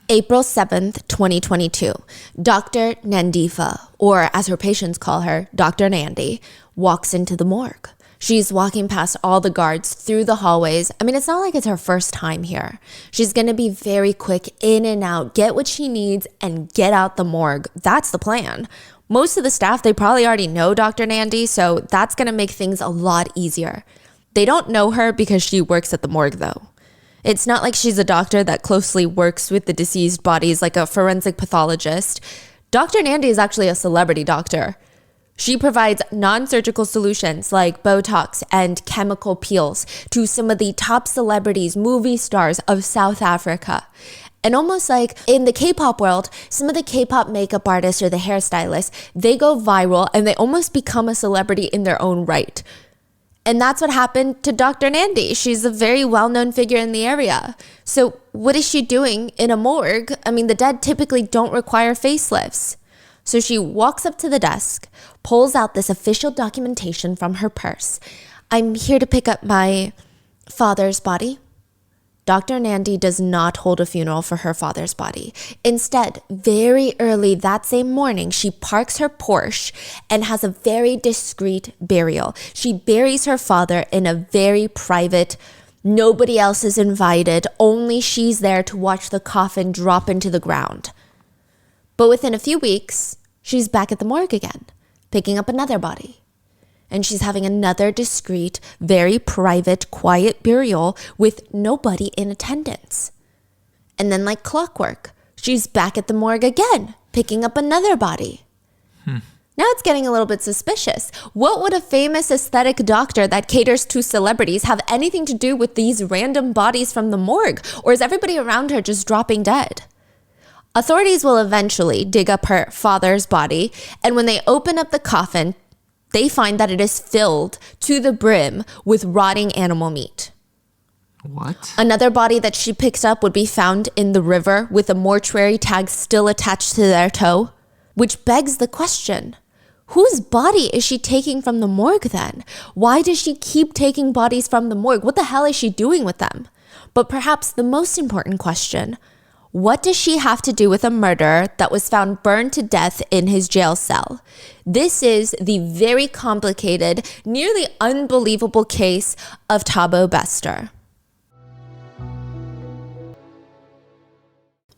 April 7th, 2022, Dr. Nandifa, or as her patients call her, Dr. Nandi, walks into the morgue. She's walking past all the guards through the hallways. I mean, it's not like it's her first time here. She's going to be very quick in and out, get what she needs, and get out the morgue. That's the plan. Most of the staff, they probably already know Dr. Nandi, so that's going to make things a lot easier. They don't know her because she works at the morgue, though. It's not like she's a doctor that closely works with the deceased bodies like a forensic pathologist. Dr. Nandi is actually a celebrity doctor. She provides non-surgical solutions like Botox and chemical peels to some of the top celebrities, movie stars of South Africa. And almost like in the K-pop world, some of the K-pop makeup artists or the hairstylists, they go viral and they almost become a celebrity in their own right. And that's what happened to Dr. Nandi. She's a very well-known figure in the area. So what is she doing in a morgue? I mean, the dead typically don't require facelifts. So she walks up to the desk, pulls out this official documentation from her purse. I'm here to pick up my father's body. Dr. Nandi does not hold a funeral for her father's body. Instead, very early that same morning, she parks her Porsche and has a very discreet burial. She buries her father in a very private, nobody else is invited, only she's there to watch the coffin drop into the ground. But within a few weeks, she's back at the morgue again, picking up another body. And she's having another discreet, very private, quiet burial with nobody in attendance. And then like clockwork, she's back at the morgue again, picking up another body. Now it's getting a little bit suspicious. What would a famous aesthetic doctor that caters to celebrities have anything to do with these random bodies from the morgue? Or is everybody around her just dropping dead? Authorities will eventually dig up her father's body, and when they open up the coffin, they find that it is filled to the brim with rotting animal meat. What? Another body that she picks up would be found in the river with a mortuary tag still attached to their toe, which begs the question, whose body is she taking from the morgue then? Why does she keep taking bodies from the morgue? What the hell is she doing with them? But perhaps the most important question, what does she have to do with a murderer that was found burned to death in his jail cell? This is the very complicated, nearly unbelievable case of Thabo Bester.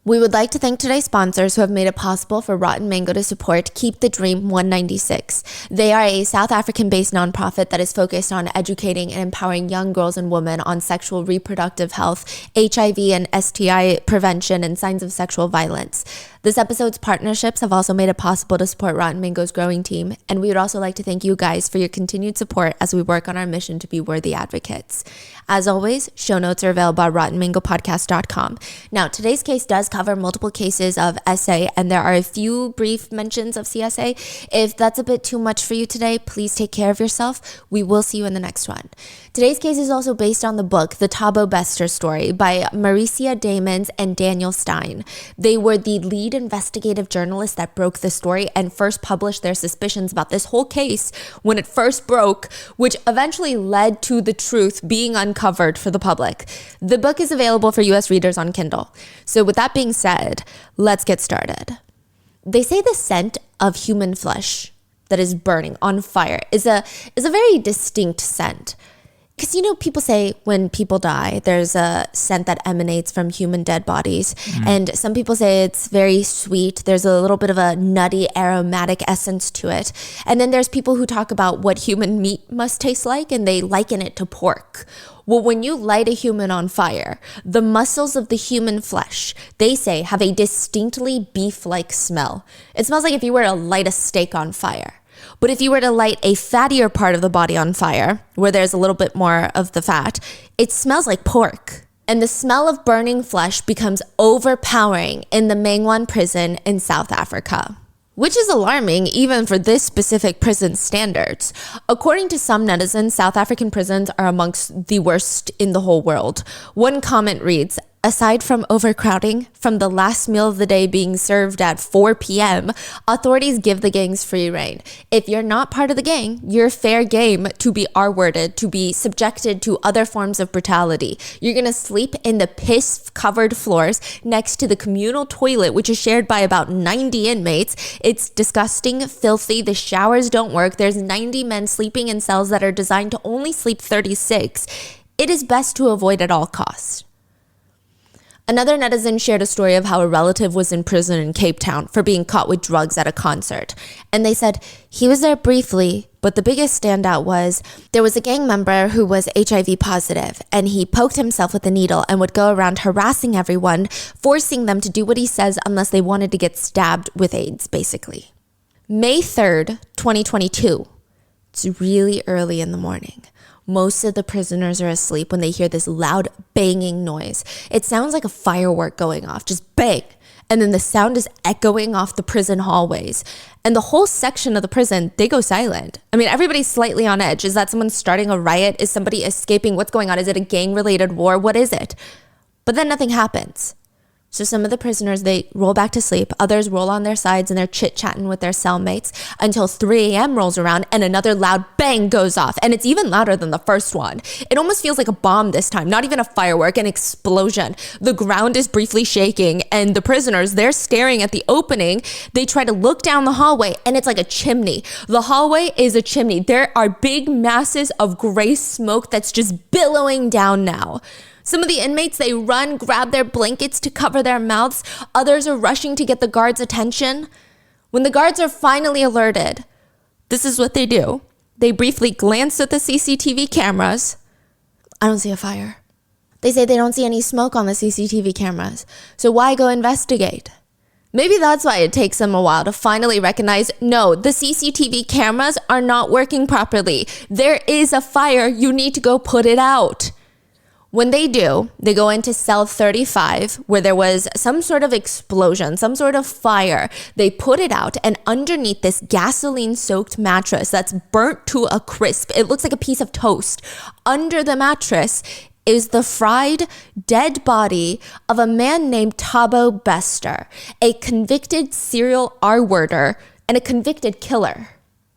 We would like to thank today's sponsors who have made it possible for Rotten Mango to support Keep the Dream 196. They are a South African-based nonprofit that is focused on educating and empowering young girls and women on sexual reproductive health, HIV and STI prevention, and signs of sexual violence. This episode's partnerships have also made it possible to support Rotten Mango's growing team, and we would also like to thank you guys for your continued support as we work on our mission to be worthy advocates. As always, show notes are available at rottenmangopodcast.com. Now, today's case does cover multiple cases of SA, and there are a few brief mentions of CSA. If that's a bit too much for you today, please take care of yourself. We will see you in the next one. Today's case is also based on the book, The Thabo Bester Story by Maricia Damons and Daniel Stein. They were the lead investigative journalists that broke the story and first published their suspicions about this whole case when it first broke, which eventually led to the truth being uncovered for the public. The book is available for US readers on Kindle. So with that being said, let's get started. They say the scent of human flesh that is burning on fire is a very distinct scent. Because, you know, people say when people die, there's a scent that emanates from human dead bodies. And some people say it's very sweet. There's a little bit of a nutty, aromatic essence to it. And then there's people who talk about what human meat must taste like, and they liken it to pork. Well, when you light a human on fire, the muscles of the human flesh, they say, have a distinctly beef-like smell. It smells like if you were to light a steak on fire. But if you were to light a fattier part of the body on fire, where there's a little bit more of the fat, it smells like pork. And the smell of burning flesh becomes overpowering in the Mangwan prison in South Africa, which is alarming even for this specific prison's standards. According to some netizens, South African prisons are amongst the worst in the whole world. One comment reads, Aside from overcrowding, from the last meal of the day being served at 4 p.m., authorities give the gangs free rein. If you're not part of the gang, you're fair game to be R-worded, to be subjected to other forms of brutality. You're gonna sleep in the piss-covered floors next to the communal toilet, which is shared by about 90 inmates. It's disgusting, filthy, the showers don't work. There's 90 men sleeping in cells that are designed to only sleep 36. It is best to avoid at all costs. Another netizen shared a story of how a relative was in prison in Cape Town for being caught with drugs at a concert. And they said he was there briefly, but the biggest standout was there was a gang member who was HIV positive, and he poked himself with a needle and would go around harassing everyone, forcing them to do what he says unless they wanted to get stabbed with AIDS, basically. May 3rd, 2022. It's really early in the morning. Most of the prisoners are asleep when they hear this loud banging noise. It sounds like a firework going off, just bang. And then the sound is echoing off the prison hallways. And the whole section of the prison, they go silent. I mean, everybody's slightly on edge. Is that someone starting a riot? Is somebody escaping? What's going on? Is it a gang-related war? What is it? But then nothing happens. So some of the prisoners, they roll back to sleep. Others roll on their sides and they're chit-chatting with their cellmates until 3 a.m. rolls around and another loud bang goes off. And it's even louder than the first one. It almost feels like a bomb this time, not even a firework, an explosion. The ground is briefly shaking and the prisoners, they're staring at the opening. They try to look down the hallway and it's like a chimney. The hallway is a chimney. There are big masses of gray smoke that's just billowing down now. Some of the inmates, they run, grab their blankets to cover their mouths. Others are rushing to get the guards' attention. When the guards are finally alerted, this is what they do. They briefly glance at the CCTV cameras. I don't see a fire. They say they don't see any smoke on the CCTV cameras. So why go investigate? Maybe that's why it takes them a while to finally recognize, no, the CCTV cameras are not working properly. There is a fire. You need to go put it out. When they do, they go into cell 35 where there was some sort of explosion, some sort of fire. They put it out, and underneath this gasoline-soaked mattress that's burnt to a crisp, it looks like a piece of toast. Under the mattress is the fried, dead body of a man named Thabo Bester, a convicted serial R-worder and a convicted killer.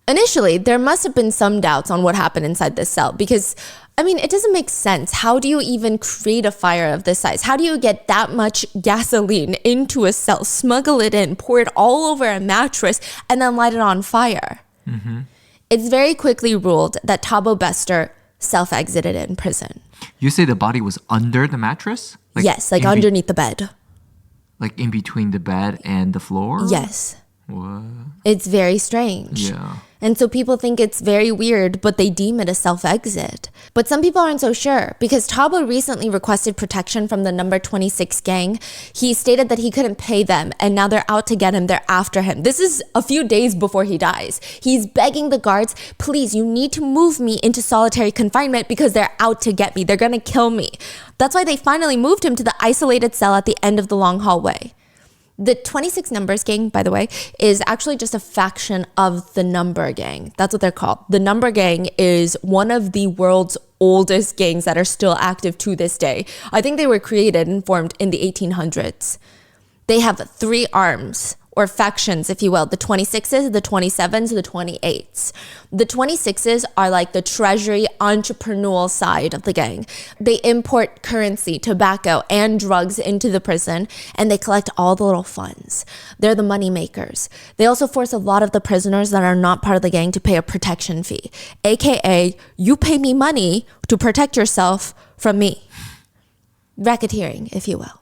Initially, there must have been some doubts on what happened inside this cell because, I mean, it doesn't make sense. How do you even create a fire of this size? How do you get that much gasoline into a cell, smuggle it in, pour it all over a mattress, and then light it on fire? Mm-hmm. It's very quickly ruled that Thabo Bester self-exited in prison. You say the body was under the mattress? Yes, like underneath the bed. Like in between the bed and the floor? Yes. What? It's very strange. Yeah. And so people think it's very weird, but they deem it a self-exit. But some people aren't so sure because Thabo recently requested protection from the number 26 gang. He stated that he couldn't pay them and now they're out to get him. They're after him. This is a few days before he dies. He's begging the guards, please, you need to move me into solitary confinement because they're out to get me. They're going to kill me. That's why they finally moved him to the isolated cell at the end of the long hallway. The 26 Numbers Gang, by the way, is actually just a faction of the Number Gang. That's what they're called. The Number Gang is one of the world's oldest gangs that are still active to this day. I think they were created and formed in the 1800s. They have 3 arms, or factions, if you will. The 26s, the 27s, the 28s. The 26s are like the treasury entrepreneurial side of the gang. They import currency, tobacco, and drugs into the prison, and they collect all the little funds. They're the money makers. They also force a lot of the prisoners that are not part of the gang to pay a protection fee, aka you pay me money to protect yourself from me. Racketeering, if you will.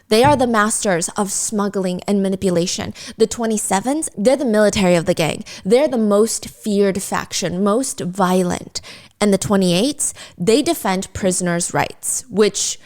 They are the masters of smuggling and manipulation. The 27s, they're the military of the gang. They're the most feared faction, most violent. And the 28s, they defend prisoners' rights, which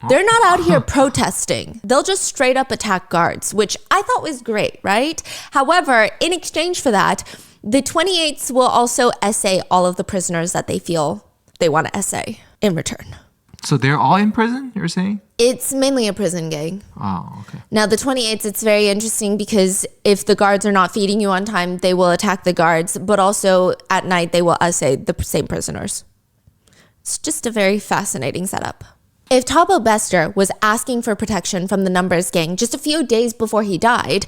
they're not out here protesting. They'll just straight up attack guards, which I thought was great, right? However, in exchange for that, the 28s will also essay all of the prisoners that they feel they want to essay in return. So they're all in prison, you're saying? It's mainly a prison gang. Oh, okay. Now, the 28s, it's very interesting because if the guards are not feeding you on time, they will attack the guards, but also at night, they will essay the same prisoners. It's just a very fascinating setup. If Thabo Bester was asking for protection from the Numbers gang just a few days before he died,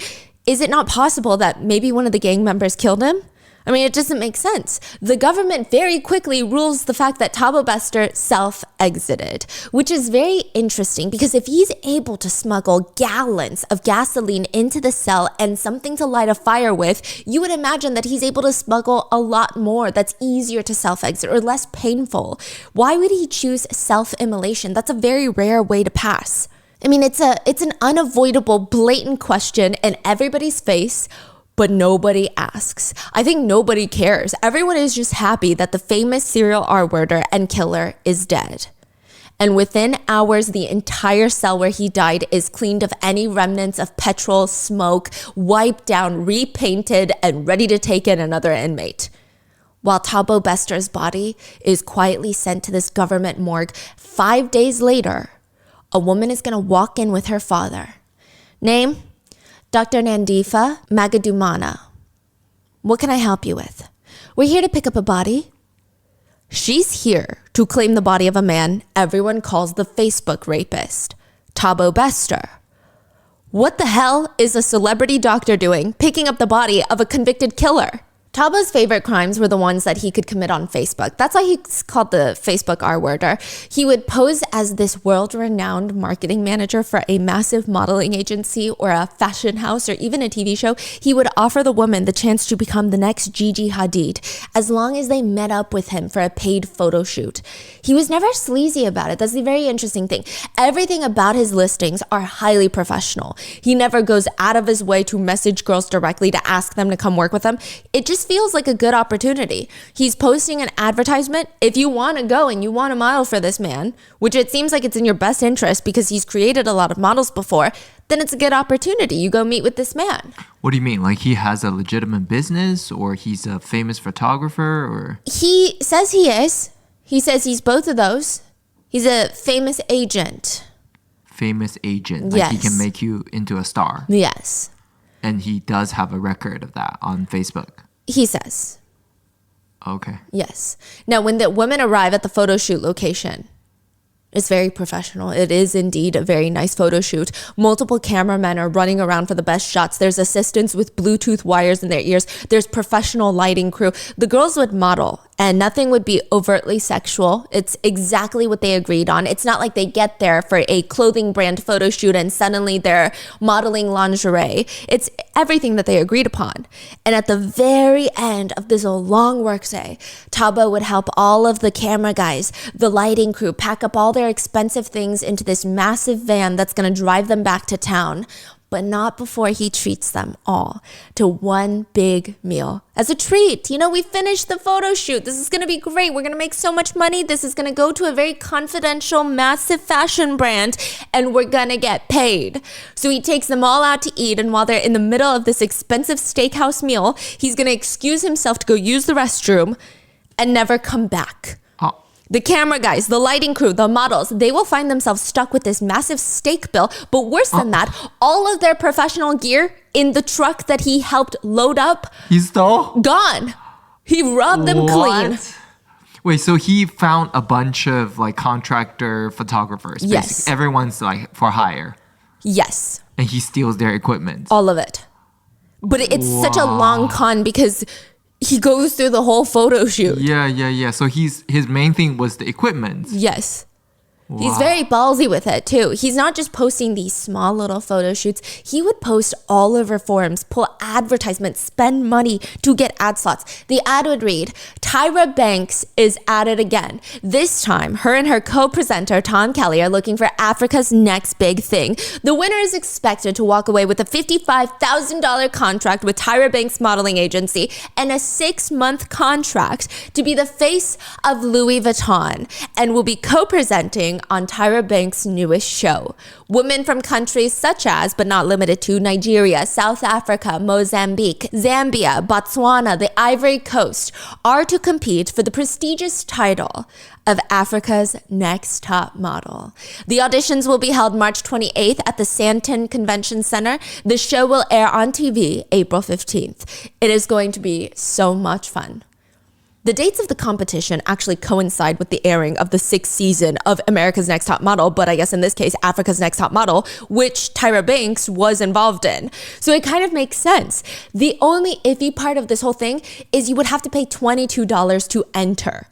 is it not possible that maybe one of the gang members killed him? I mean, it doesn't make sense. The government very quickly rules the fact that Thabo Bester self-exited, which is very interesting because if he's able to smuggle gallons of gasoline into the cell and something to light a fire with, you would imagine that he's able to smuggle a lot more that's easier to self-exit or less painful. Why would he choose self-immolation? That's a very rare way to pass. I mean, it's an unavoidable, blatant question in everybody's face, but nobody asks. I think nobody cares. Everyone is just happy that the famous serial R-worder and killer is dead. And within hours, the entire cell where he died is cleaned of any remnants of petrol, smoke, wiped down, repainted, and ready to take in another inmate. While Thabo Bester's body is quietly sent to this government morgue, 5 days later, a woman is going to walk in with her father. Name? Dr. Nandifa Magadumana. What can I help you with? We're here to pick up a body. She's here to claim the body of a man everyone calls the Facebook rapist, Thabo Bester. What the hell is a celebrity doctor doing picking up the body of a convicted killer? Tabo's favorite crimes were the ones that he could commit on Facebook. That's why he's called the Facebook R-worder. He would pose as this world-renowned marketing manager for a massive modeling agency or a fashion house or even a TV show. He would offer the woman the chance to become the next Gigi Hadid as long as they met up with him for a paid photo shoot. He was never sleazy about it. That's the very interesting thing. Everything about his listings are highly professional. He never goes out of his way to message girls directly to ask them to come work with him. It just feels like a good opportunity. He's posting an advertisement. If you want to go and you want to model for this man, which it seems like it's in your best interest because he's created a lot of models before, then it's a good opportunity. You go meet with this man. What do you mean? Like he has a legitimate business or he's a famous photographer or? He says he is. He says he's both of those. He's a famous agent. Famous agent. Like yes. He can make you into a star. Yes. And he does have a record of that on Facebook. He says. Okay. Yes. Now, when the women arrive at the photo shoot location, it's very professional. It is indeed a very nice photo shoot. Multiple cameramen are running around for the best shots. There's assistants with Bluetooth wires in their ears. There's professional lighting crew. The girls would model and nothing would be overtly sexual. It's exactly what they agreed on. It's not like they get there for a clothing brand photo shoot and suddenly they're modeling lingerie. It's everything that they agreed upon. And at the very end of this long workday, Thabo would help all of the camera guys, the lighting crew, pack up all their expensive things into this massive van that's going to drive them back to town, but not before he treats them all to one big meal as a treat. You know, we finished the photo shoot. This is going to be great. We're going to make so much money. This is going to go to a very confidential, massive fashion brand, and we're going to get paid. So he takes them all out to eat, and while they're in the middle of this expensive steakhouse meal, he's going to excuse himself to go use the restroom and never come back. The camera guys, the lighting crew, the models, they will find themselves stuck with this massive steak bill. But worse than that, all of their professional gear in the truck that he helped load up, he stole? Gone. He robbed them clean. Wait, so he found a bunch of like contractor photographers. Yes. Basically. Everyone's like for hire. Yes. And he steals their equipment. All of it. But it's such a long con because he goes through the whole photo shoot. Yeah. So his main thing was the equipment. Yes. Wow. He's very ballsy with it too. He's not just posting these small little photo shoots. He would post all over forums, pull advertisements, spend money to get ad slots. The ad would read, Tyra Banks is at it again. This time, her and her co-presenter, Tom Kelly, are looking for Africa's next big thing. The winner is expected to walk away with a $55,000 contract with Tyra Banks Modeling Agency and a 6-month contract to be the face of Louis Vuitton and will be co-presenting on Tyra Banks' newest show. Women from countries such as, but not limited to, Nigeria, South Africa, Mozambique, Zambia, Botswana, the Ivory Coast are to compete for the prestigious title of Africa's Next Top Model. The auditions will be held March 28th at the Santon Convention Center. The show will air on TV April 15th. It is going to be so much fun. The dates of the competition actually coincide with the airing of the 6th season of America's Next Top Model, but I guess in this case, Africa's Next Top Model, which Tyra Banks was involved in. So it kind of makes sense. The only iffy part of this whole thing is you would have to pay $22 to enter.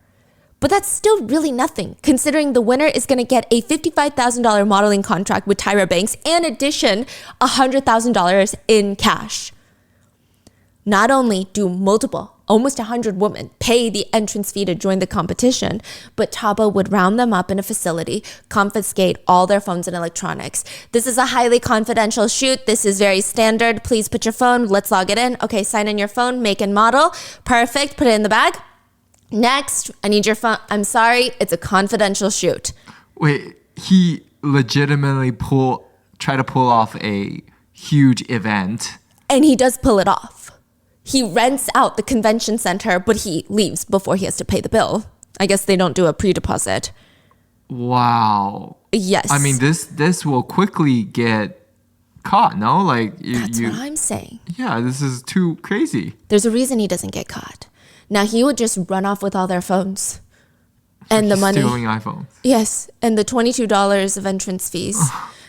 But that's still really nothing, considering the winner is going to get a $55,000 modeling contract with Tyra Banks and addition $100,000 in cash. Not only do almost 100 women pay the entrance fee to join the competition, but Thabo would round them up in a facility, confiscate all their phones and electronics. This is a highly confidential shoot. This is very standard. Please put your phone. Let's log it in. Okay, sign in your phone, make and model. Perfect. Put it in the bag. Next, I need your phone. I'm sorry, it's a confidential shoot. Wait, he legitimately try to pull off a huge event. And he does pull it off. He rents out the convention center, but he leaves before he has to pay the bill. I guess they don't do a pre-deposit. Wow. Yes. I mean, this will quickly get caught, no? That's what I'm saying. Yeah, this is too crazy. There's a reason he doesn't get caught. Now, he would just run off with all their phones. And the money. Stealing iPhones. Yes, and the $22 of entrance fees.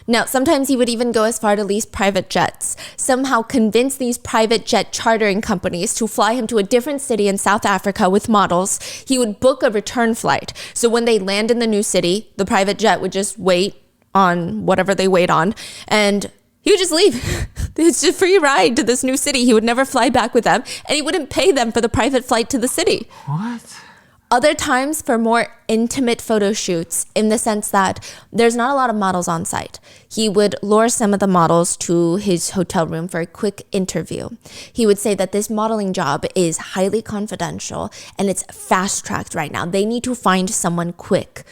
Now, sometimes he would even go as far to lease private jets, somehow convince these private jet chartering companies to fly him to a different city in South Africa with models. He would book a return flight. So when they land in the new city, the private jet would just wait on whatever they wait on, and he would just leave. It's just a free ride to this new city. He would never fly back with them, and he wouldn't pay them for the private flight to the city. What? Other times for more intimate photo shoots, in the sense that there's not a lot of models on site. He would lure some of the models to his hotel room for a quick interview. He would say that this modeling job is highly confidential and it's fast-tracked right now. They need to find someone quick.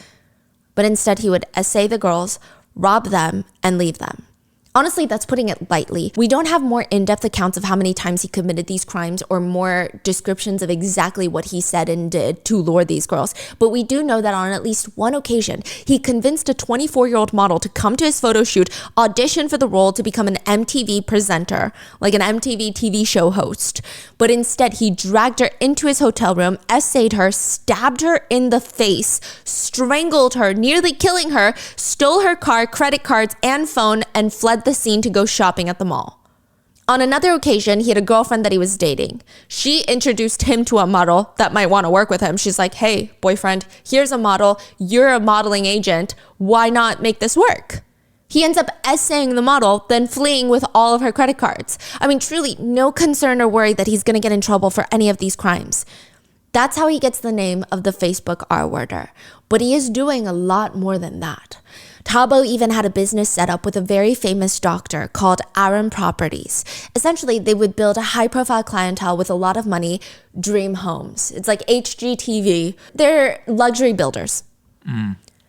But instead he would essay the girls, rob them, and leave them. Honestly, that's putting it lightly. We don't have more in-depth accounts of how many times he committed these crimes or more descriptions of exactly what he said and did to lure these girls. But we do know that on at least one occasion, he convinced a 24-year-old model to come to his photo shoot, audition for the role to become an MTV presenter, like an MTV TV show host. But instead, he dragged her into his hotel room, essayed her, stabbed her in the face, strangled her, nearly killing her, stole her car, credit cards, and phone, and fled the scene to go shopping at the mall. On another occasion, he had a girlfriend that he was dating. She introduced him to a model that might want to work with him. She's like, hey, boyfriend, here's a model. You're a modeling agent. Why not make this work? He ends up essaying the model, then fleeing with all of her credit cards. I mean, truly, no concern or worry that he's going to get in trouble for any of these crimes. That's how he gets the name of the Facebook R-worder. But he is doing a lot more than that. Thabo even had a business set up with a very famous doctor called Aram Properties. Essentially, they would build a high-profile clientele with a lot of money, dream homes. It's like HGTV. They're luxury builders.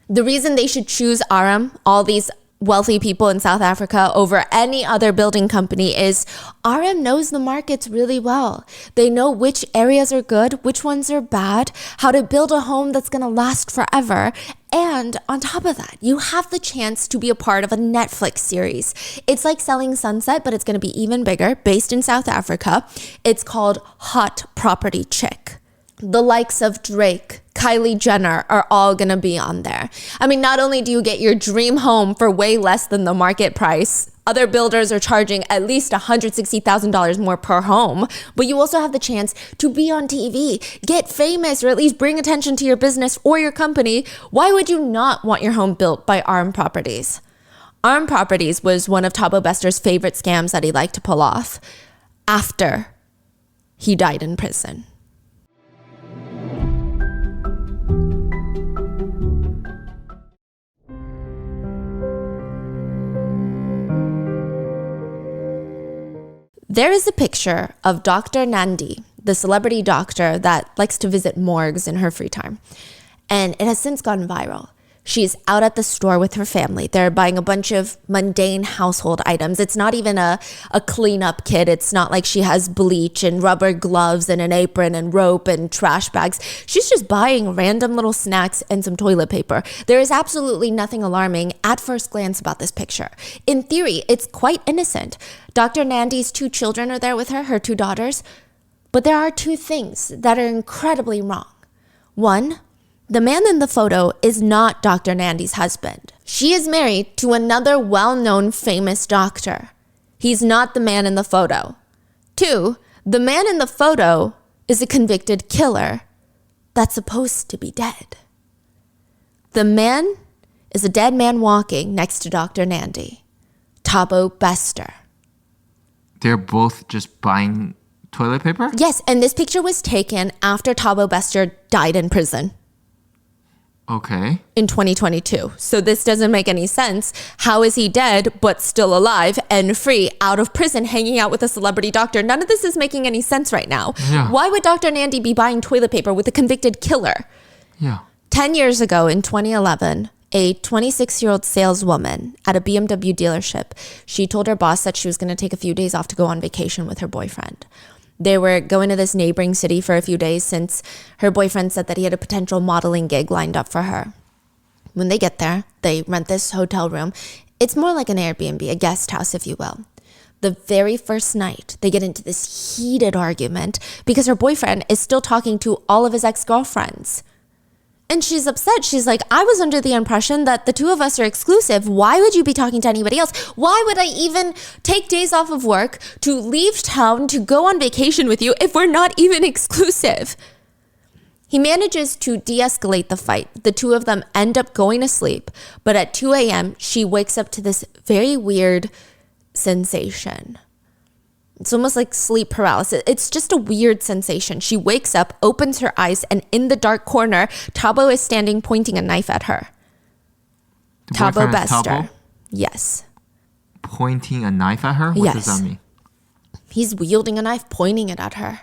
The reason they should choose Aram, all these wealthy people in South Africa, over any other building company is RM knows the markets really well. They know which areas are good, which ones are bad, how to build a home that's going to last forever. And on top of that, you have the chance to be a part of a Netflix series. It's like Selling Sunset, but it's going to be even bigger, based in South Africa. It's called Hot Property Chick. The likes of Drake, Kylie Jenner are all gonna be on there. I mean, not only do you get your dream home for way less than the market price, other builders are charging at least $160,000 more per home, but you also have the chance to be on TV, get famous, or at least bring attention to your business or your company. Why would you not want your home built by Arm Properties? Arm Properties was one of Thabo Bester's favorite scams that he liked to pull off after he died in prison. There is a picture of Dr. Nandi, the celebrity doctor that likes to visit morgues in her free time. And it has since gone viral. She's out at the store with her family. They're buying a bunch of mundane household items. It's not even a cleanup kit. It's not like she has bleach and rubber gloves and an apron and rope and trash bags. She's just buying random little snacks and some toilet paper. There is absolutely nothing alarming at first glance about this picture. In theory, it's quite innocent. Dr. Nandi's 2 children are there with her 2 daughters. But there are two things that are incredibly wrong. One, the man in the photo is not Dr. Nandy's husband. She is married to another well-known famous doctor. He's not the man in the photo. Two, the man in the photo is a convicted killer that's supposed to be dead. The man is a dead man walking next to Dr. Nandy, Thabo Bester. They're both just buying toilet paper? Yes, and this picture was taken after Thabo Bester died in prison. Okay. In 2022. So this doesn't make any sense. How is he dead but still alive and free out of prison hanging out with a celebrity doctor? None of this is making any sense right now. Yeah. Why would Dr. Nandy be buying toilet paper with a convicted killer? Yeah. 10 years ago in 2011, a 26-year-old saleswoman at a BMW dealership, she told her boss that she was going to take a few days off to go on vacation with her boyfriend. They were going to this neighboring city for a few days since her boyfriend said that he had a potential modeling gig lined up for her. When they get there, they rent this hotel room. It's more like an Airbnb, a guest house, if you will. The very first night, they get into this heated argument because her boyfriend is still talking to all of his ex-girlfriends. And she's upset. She's like, I was under the impression that the two of us are exclusive. Why would you be talking to anybody else? Why would I even take days off of work to leave town to go on vacation with you if we're not even exclusive? He manages to de-escalate the fight. The two of them end up going to sleep. But at 2 a.m., she wakes up to this very weird sensation. It's almost like sleep paralysis. It's just a weird sensation. She wakes up, opens her eyes, and in the dark corner, Thabo is standing pointing a knife at her. Thabo Bester. Thabo? Yes. Pointing a knife at her? What does that mean? He's wielding a knife, pointing it at her.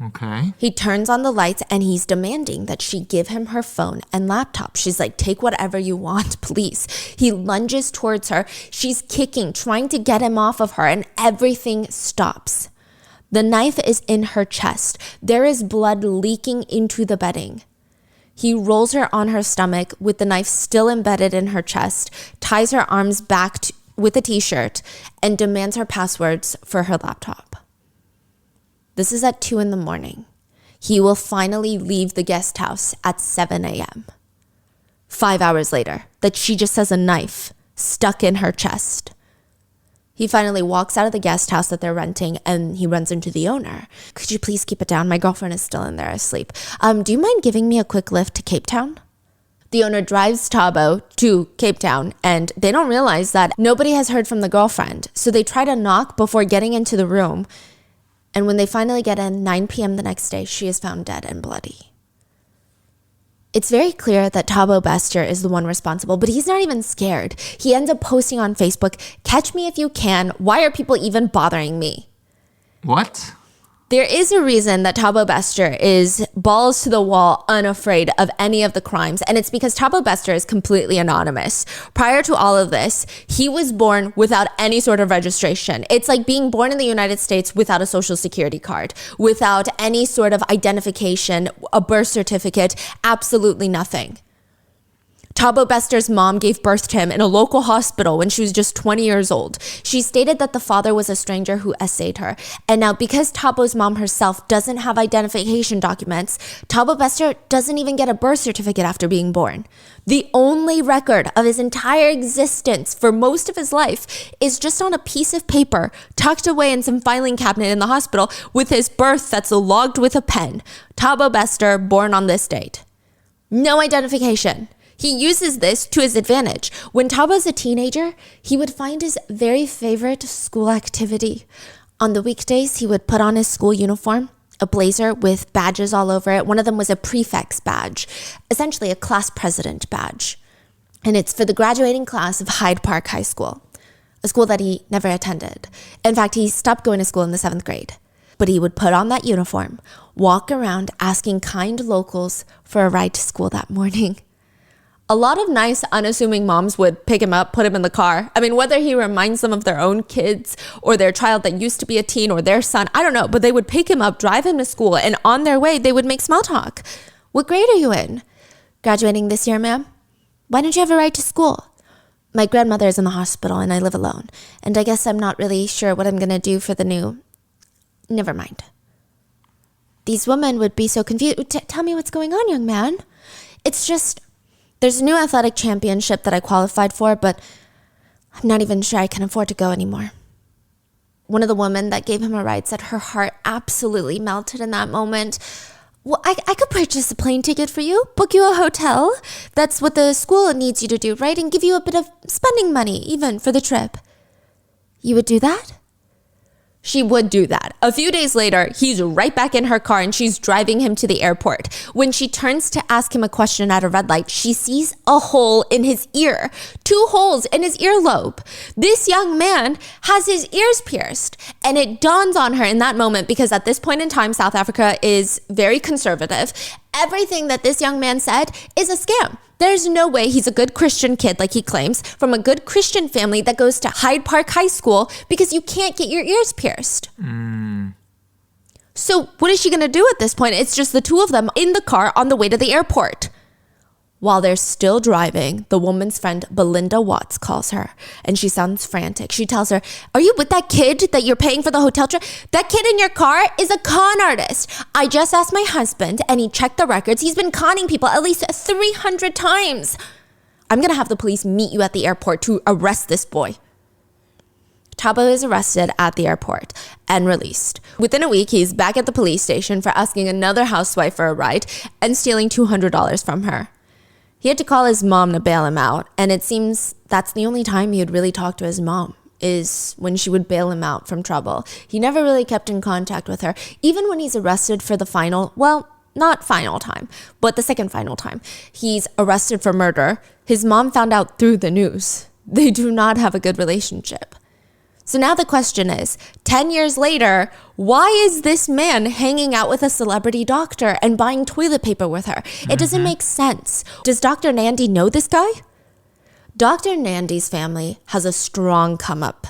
Okay. He turns on the lights and he's demanding that she give him her phone and laptop. She's like, take whatever you want, please. He lunges towards her. She's kicking, trying to get him off of her, and everything stops. The knife is in her chest. There is blood leaking into the bedding. He rolls her on her stomach with the knife still embedded in her chest, ties her arms back with a t-shirt, and demands her passwords for her laptop. This is at 2 a.m. He will finally leave the guest house at 7 a.m. 5 hours later, that she just has a knife stuck in her chest. He finally walks out of the guest house that they're renting and he runs into the owner. Could you please keep it down? My girlfriend is still in there asleep. Do you mind giving me a quick lift to Cape Town? The owner drives Thabo to Cape Town and they don't realize that nobody has heard from the girlfriend. So they try to knock before getting into the room. And when they finally get in, 9 p.m. the next day, she is found dead and bloody. It's very clear that Thabo Bester is the one responsible, but he's not even scared. He ends up posting on Facebook, "Catch me if you can. Why are people even bothering me?" What? There is a reason that Thabo Bester is balls to the wall, unafraid of any of the crimes, and it's because Thabo Bester is completely anonymous. Prior to all of this, he was born without any sort of registration. It's like being born in the United States without a social security card, without any sort of identification, a birth certificate, absolutely nothing. Thabo Bester's mom gave birth to him in a local hospital when she was just 20 years old. She stated that the father was a stranger who essayed her. And now because Thabo's mom herself doesn't have identification documents, Thabo Bester doesn't even get a birth certificate after being born. The only record of his entire existence for most of his life is just on a piece of paper tucked away in some filing cabinet in the hospital with his birth that's logged with a pen. Thabo Bester, born on this date. No identification. He uses this to his advantage. When Thabo's a teenager, he would find his very favorite school activity. On the weekdays, he would put on his school uniform, a blazer with badges all over it. One of them was a prefect's badge, essentially a class president badge. And it's for the graduating class of Hyde Park High School, a school that he never attended. In fact, he stopped going to school in the 7th grade. But he would put on that uniform, walk around asking kind locals for a ride to school that morning. A lot of nice, unassuming moms would pick him up, put him in the car. I mean, whether he reminds them of their own kids or their child that used to be a teen or their son, I don't know. But they would pick him up, drive him to school, and on their way, they would make small talk. What grade are you in? Graduating this year, ma'am? Why don't you have a ride to school? My grandmother is in the hospital and I live alone. And I guess I'm not really sure what I'm going to do for the new... Never mind. these women would be so confused. Tell me what's going on, young man. It's just, there's a new athletic championship that I qualified for, but I'm not even sure I can afford to go anymore. One of the women that gave him a ride said her heart absolutely melted in that moment. Well, I could purchase a plane ticket for you, book you a hotel. That's what the school needs you to do, right? And give you a bit of spending money, even for the trip. You would do that? She would do that. A few days later, he's right back in her car and she's driving him to the airport. When she turns to ask him a question at a red light, she sees a hole in his ear. 2 holes in his earlobe. This young man has his ears pierced. And it dawns on her in that moment, because at this point in time, South Africa is very conservative. Everything that this young man said is a scam. There's no way he's a good Christian kid, like he claims, from a good Christian family that goes to Hyde Park High School, because you can't get your ears pierced. So what is she going to do at this point? It's just the 2 of them in the car on the way to the airport. While they're still driving, the woman's friend Belinda Watts calls her, and she sounds frantic. She tells her, "Are you with that kid that you're paying for the hotel trip? That kid in your car is a con artist. I just asked my husband, and he checked the records. He's been conning people at least 300 times. I'm going to have the police meet you at the airport to arrest this boy." Thabo is arrested at the airport and released. Within a week, he's back at the police station for asking another housewife for a ride and stealing $200 from her. He had to call his mom to bail him out, and it seems that's the only time he would really talk to his mom, is when she would bail him out from trouble. He never really kept in contact with her, even when he's arrested for the final, well, not final time, but the second final time. He's arrested for murder. His mom found out through the news. They do not have a good relationship. So now the question is, 10 years later, why is this man hanging out with a celebrity doctor and buying toilet paper with her? It doesn't make sense. Does Dr. Nandi know this guy? Dr. Nandi's family has a strong come up.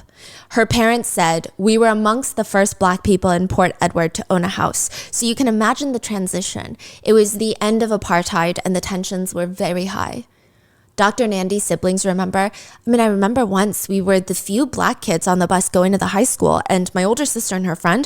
Her parents said, "We were amongst the first Black people in Port Edward to own a house." So you can imagine the transition. It was the end of apartheid and the tensions were very high. Dr. Nandi's siblings remember, I remember once we were the few Black kids on the bus going to the high school, and my older sister and her friend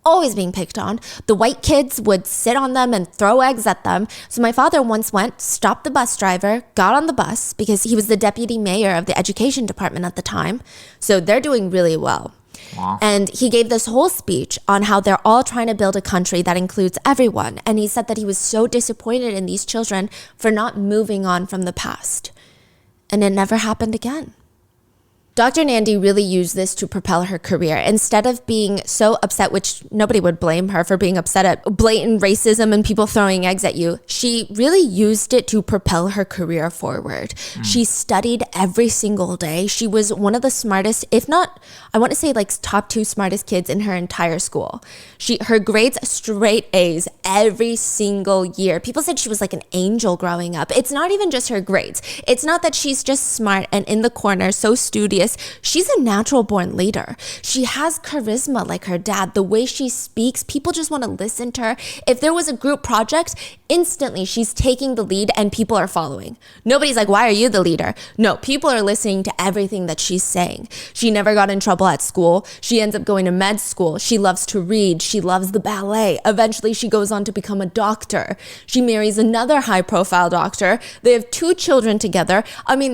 always being picked on. The white kids would sit on them and throw eggs at them. So my father once went, stopped the bus driver, got on the bus, because he was the deputy mayor of the education department at the time. So they're doing really well. Wow. And he gave this whole speech on how they're all trying to build a country that includes everyone. And he said that he was so disappointed in these children for not moving on from the past. And it never happened again. Dr. Nandi really used this to propel her career. Instead of being so upset, which nobody would blame her for being upset at blatant racism and people throwing eggs at you, she really used it to propel her career forward. She studied every single day. She was one of the smartest, if not, I want to say like top 2 smartest kids in her entire school. Her grades straight A's every single year. People said she was like an angel growing up. It's not even just her grades. It's not that she's just smart and in the corner, so studious. She's a natural born leader. She has charisma like her dad. The way she speaks, people just want to listen to her. If there was a group project, instantly she's taking the lead and people are following. Nobody's like, "Why are you the leader?" No, people are listening to everything that she's saying. She never got in trouble at school. She ends up going to med school. She loves to read. She loves the ballet. Eventually she goes on to become a doctor. She marries another high profile doctor. They have 2 children together.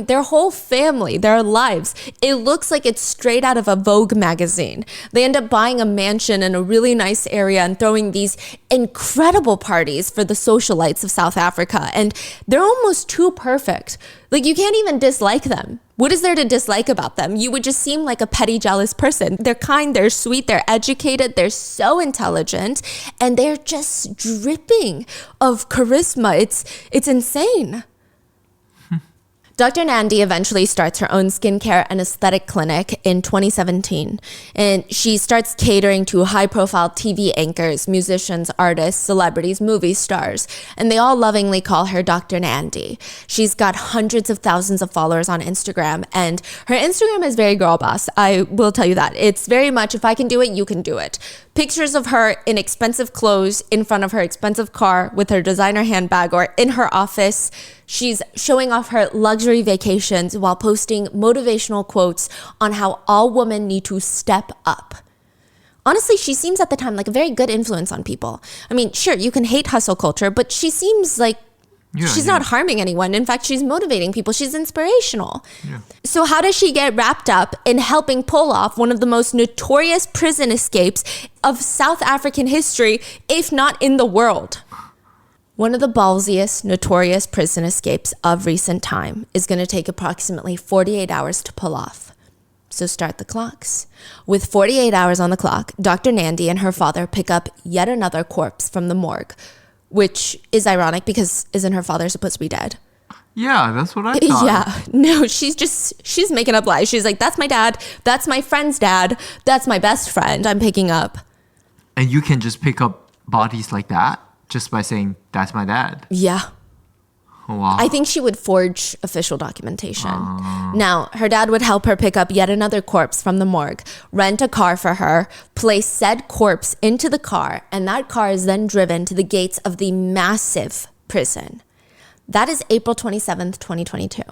Their whole family, their lives, it looks like it's straight out of a Vogue magazine. They end up buying a mansion in a really nice area and throwing these incredible parties for the socialites of South Africa. And they're almost too perfect. Like, you can't even dislike them. What is there to dislike about them? You would just seem like a petty, jealous person. They're kind, they're sweet, they're educated, they're so intelligent, and they're just dripping of charisma. It's insane. Dr. Nandi eventually starts her own skincare and aesthetic clinic in 2017, and she starts catering to high-profile TV anchors, musicians, artists, celebrities, movie stars, and they all lovingly call her Dr. Nandi. She's got hundreds of thousands of followers on Instagram, and her Instagram is very girl boss. I will tell you that. It's very much, if I can do it, you can do it. Pictures of her in expensive clothes in front of her expensive car with her designer handbag, or in her office. She's showing off her luxury vacations while posting motivational quotes on how all women need to step up. Honestly, she seems at the time like a very good influence on people. I mean, sure, you can hate hustle culture, but she seems like she's not harming anyone. In fact, she's motivating people. She's inspirational. Yeah. So how does she get wrapped up in helping pull off one of the most notorious prison escapes of South African history, if not in the world? One of the ballsiest, notorious prison escapes of recent time is going to take approximately 48 hours to pull off. So start the clocks. With 48 hours on the clock, Dr. Nandi and her father pick up yet another corpse from the morgue, which is ironic because isn't her father supposed to be dead? Yeah, that's what I thought. Yeah, no, she's making up lies. She's like, that's my dad, that's my friend's dad, that's my best friend I'm picking up. And you can just pick up bodies like that just by saying, that's my dad? Yeah. Wow. I think she would forge official documentation. Now, her dad would help her pick up yet another corpse from the morgue, rent a car for her, place said corpse into the car, and that car is then driven to the gates of the massive prison. That is April 27th, 2022.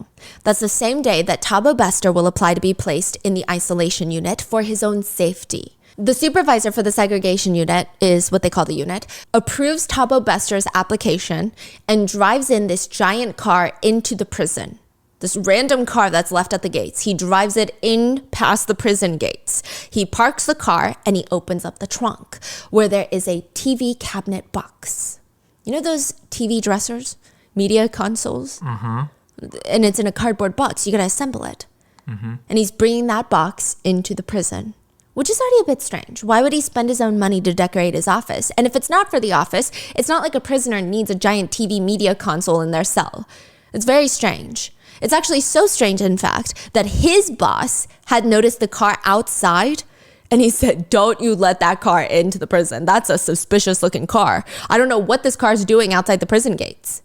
That's the same day that Thabo Bester will apply to be placed in the isolation unit for his own safety. The supervisor for the segregation unit is what they call the unit, approves Thabo Bester's application and drives in this giant car into the prison. This random car that's left at the gates. He drives it in past the prison gates. He parks the car and he opens up the trunk where there is a TV cabinet box. You know those TV dressers, media consoles? And it's in a cardboard box. You gotta assemble it. And he's bringing that box into the prison. Which is already a bit strange. Why would he spend his own money to decorate his office? And if it's not for the office, it's not like a prisoner needs a giant TV media console in their cell. It's very strange. It's actually so strange, in fact, that his boss had noticed the car outside and he said, don't you let that car into the prison. That's a suspicious looking car. I don't know what this car is doing outside the prison gates.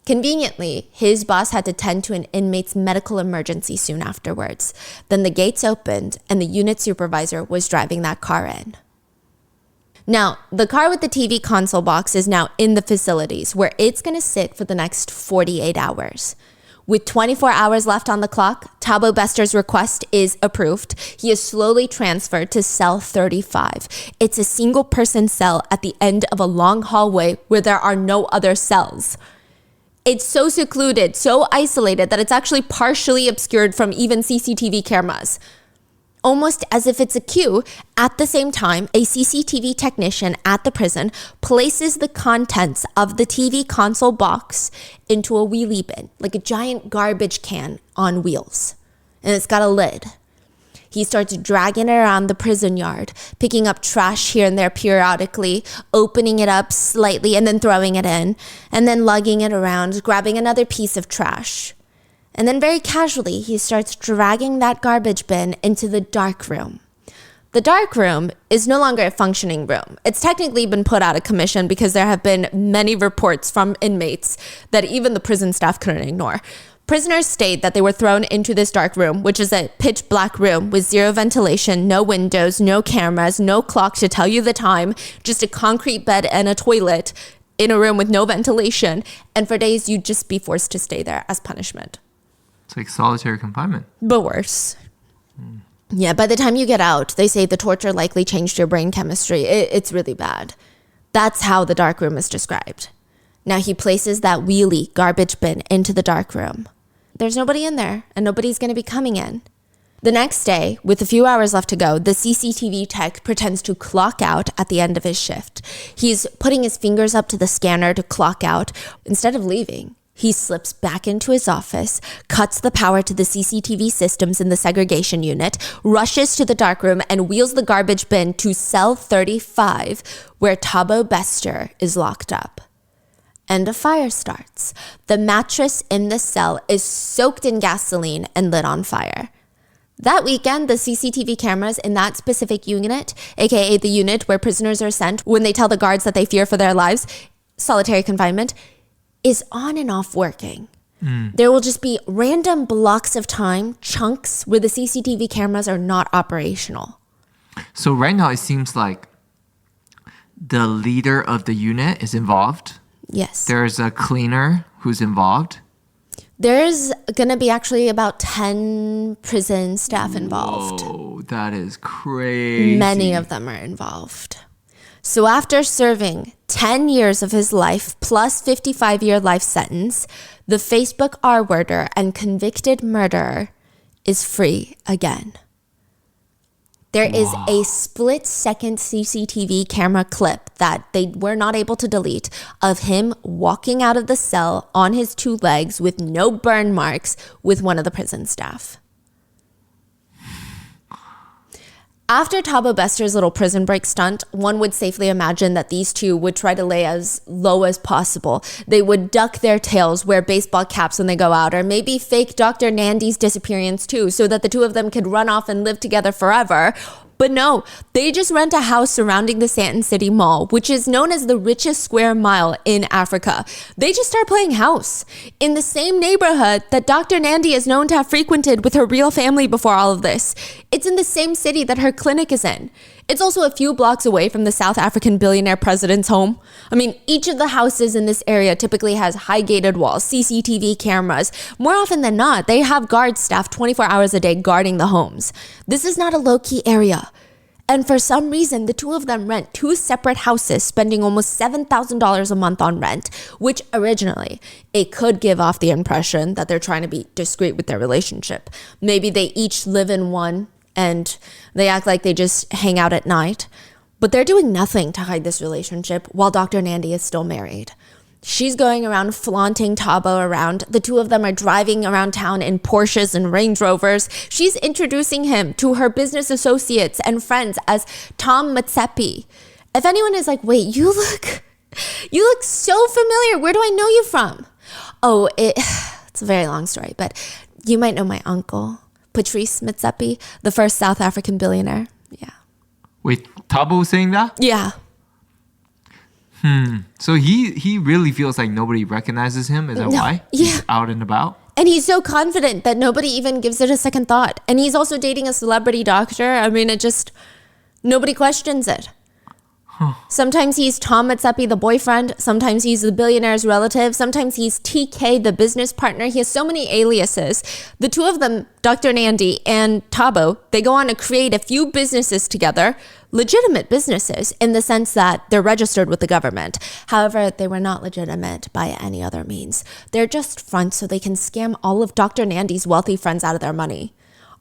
Conveniently, his boss had to tend to an inmate's medical emergency soon afterwards. Then the gates opened and the unit supervisor was driving that car in. Now, the car with the TV console box is now in the facilities where it's going to sit for the next 48 hours. With 24 hours left on the clock, Thabo Bester's request is approved. He is slowly transferred to cell 35. It's a single-person cell at the end of a long hallway where there are no other cells. It's so secluded, so isolated that it's actually partially obscured from even CCTV cameras. Almost as if it's a queue, at the same time, a CCTV technician at the prison places the contents of the TV console box into a wheelie bin, like a giant garbage can on wheels. And it's got a lid. He starts dragging it around the prison yard, picking up trash here and there periodically, opening it up slightly and then throwing it in, and then lugging it around, grabbing another piece of trash. And then very casually, he starts dragging that garbage bin into the dark room. The dark room is no longer a functioning room. It's technically been put out of commission because there have been many reports from inmates that even the prison staff couldn't ignore. Prisoners state that they were thrown into this dark room, which is a pitch black room with zero ventilation, no windows, no cameras, no clock to tell you the time, just a concrete bed and a toilet in a room with no ventilation. And for days, you'd just be forced to stay there as punishment. It's like solitary confinement. But worse. Yeah, by the time you get out, they say the torture likely changed your brain chemistry. It's really bad. That's how the dark room is described. Now he places that wheelie garbage bin into the dark room. There's nobody in there, and nobody's going to be coming in. The next day, with a few hours left to go, the CCTV tech pretends to clock out at the end of his shift. He's putting his fingers up to the scanner to clock out. Instead of leaving, he slips back into his office, cuts the power to the CCTV systems in the segregation unit, rushes to the darkroom, and wheels the garbage bin to cell 35, where Thabo Bester is locked up. And a fire starts. The mattress in the cell is soaked in gasoline and lit on fire. That weekend, the CCTV cameras in that specific unit, aka the unit where prisoners are sent when they tell the guards that they fear for their lives, solitary confinement, is on and off working. There will just be random blocks of time, chunks, where the CCTV cameras are not operational. So right now it seems like the leader of the unit is involved. Yes. There's a cleaner who's involved. There's going to be actually about 10 prison staff involved. Whoa, That is crazy. Many of them are involved. So after serving 10 years of his life plus 55-year life sentence, the Facebook R-worder and convicted murderer is free again. There is a split-second CCTV camera clip that they were not able to delete of him walking out of the cell on his two legs with no burn marks with one of the prison staff. After Thabo Bester's little prison break stunt, one would safely imagine that these two would try to lay as low as possible. They would duck their tails, wear baseball caps when they go out, or maybe fake Dr. Nandy's disappearance too, so that the two of them could run off and live together forever. But no, they just rent a house surrounding the Sandton City Mall, which is known as the richest square mile in Africa. They just start playing house in the same neighborhood that Dr. Nandy is known to have frequented with her real family before all of this. It's in the same city that her clinic is in. It's also a few blocks away from the South African billionaire president's home. I mean, each of the houses in this area typically has high gated walls, CCTV cameras. More often than not, they have guards staffed 24 hours a day guarding the homes. This is not a low-key area. And for some reason, the two of them rent two separate houses, spending almost $7,000 a month on rent, which originally, it could give off the impression that they're trying to be discreet with their relationship. Maybe they each live in one and they act like they just hang out at night. But they're doing nothing to hide this relationship while Dr. Nandy is still married. She's going around flaunting Thabo around. The two of them are driving around town in Porsches and Range Rovers. She's introducing him to her business associates and friends as Tom Matsepe. If anyone is like, wait, you look so familiar. Where do I know you from? Oh, it's a very long story, but you might know my uncle, Patrice Matsepe, the first South African billionaire. Yeah. Wait, Thabo saying that? Yeah. So he really feels like nobody recognizes him? Is that why? Yeah. He's out and about? And he's so confident that nobody even gives it a second thought. And he's also dating a celebrity doctor. I mean, nobody questions it. Sometimes he's Tom Matsepe, the boyfriend. Sometimes he's the billionaire's relative. Sometimes he's TK, the business partner. He has so many aliases. The two of them, Dr. Nandy and Thabo, they go on to create a few businesses together, legitimate businesses in the sense that they're registered with the government. However, they were not legitimate by any other means. They're just fronts so they can scam all of Dr. Nandy's wealthy friends out of their money.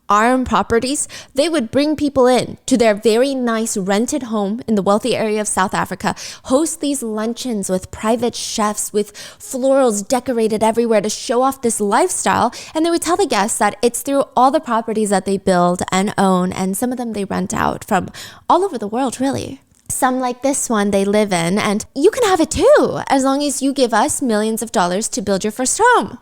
Arm Properties, they would bring people in to their very nice rented home in the wealthy area of South Africa, host these luncheons with private chefs, with florals decorated everywhere to show off this lifestyle. And they would tell the guests that it's through all the properties that they build and own, and some of them they rent out from all over the world, really. Some like this one they live in, and you can have it too, as long as you give us millions of dollars to build your first home.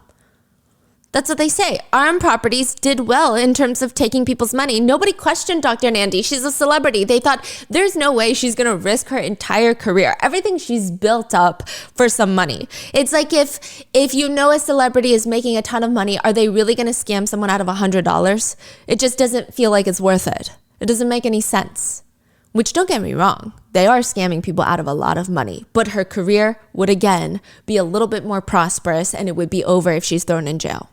That's what they say. Arm Properties did well in terms of taking people's money. Nobody questioned Dr. Nandy. She's a celebrity. They thought there's no way she's going to risk her entire career, everything she's built up for some money. It's like if you know a celebrity is making a ton of money, are they really going to scam someone out of $100? It just doesn't feel like it's worth it. It doesn't make any sense. Which, don't get me wrong, they are scamming people out of a lot of money. But her career would, again, be a little bit more prosperous, and it would be over if she's thrown in jail.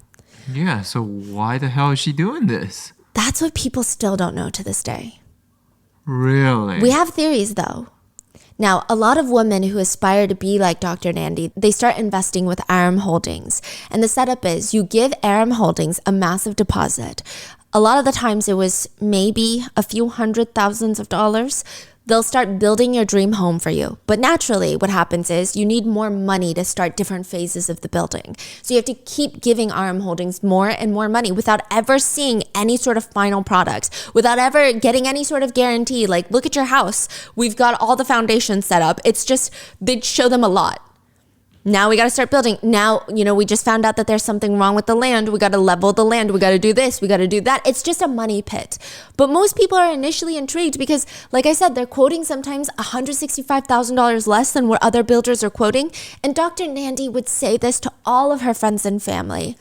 Yeah, so why the hell is she doing this? That's what people still don't know to this day. Really? We have theories, though. Now, a lot of women who aspire to be like Dr. Nandy, they start investing with Aram Holdings. And the setup is you give Aram Holdings a massive deposit. A lot of the times it was maybe a few $100,000s. They'll start building your dream home for you. But naturally, what happens is you need more money to start different phases of the building. So you have to keep giving RM Holdings more and more money without ever seeing any sort of final product, without ever getting any sort of guarantee. Like, look at your house. We've got all the foundations set up. It's just, they'd show them a lot. Now we got to start building. Now, we just found out that there's something wrong with the land. We got to level the land. We got to do this. We got to do that. It's just a money pit. But most people are initially intrigued because, like I said, they're quoting sometimes $165,000 less than what other builders are quoting. And Dr. Nandy would say this to all of her friends and family.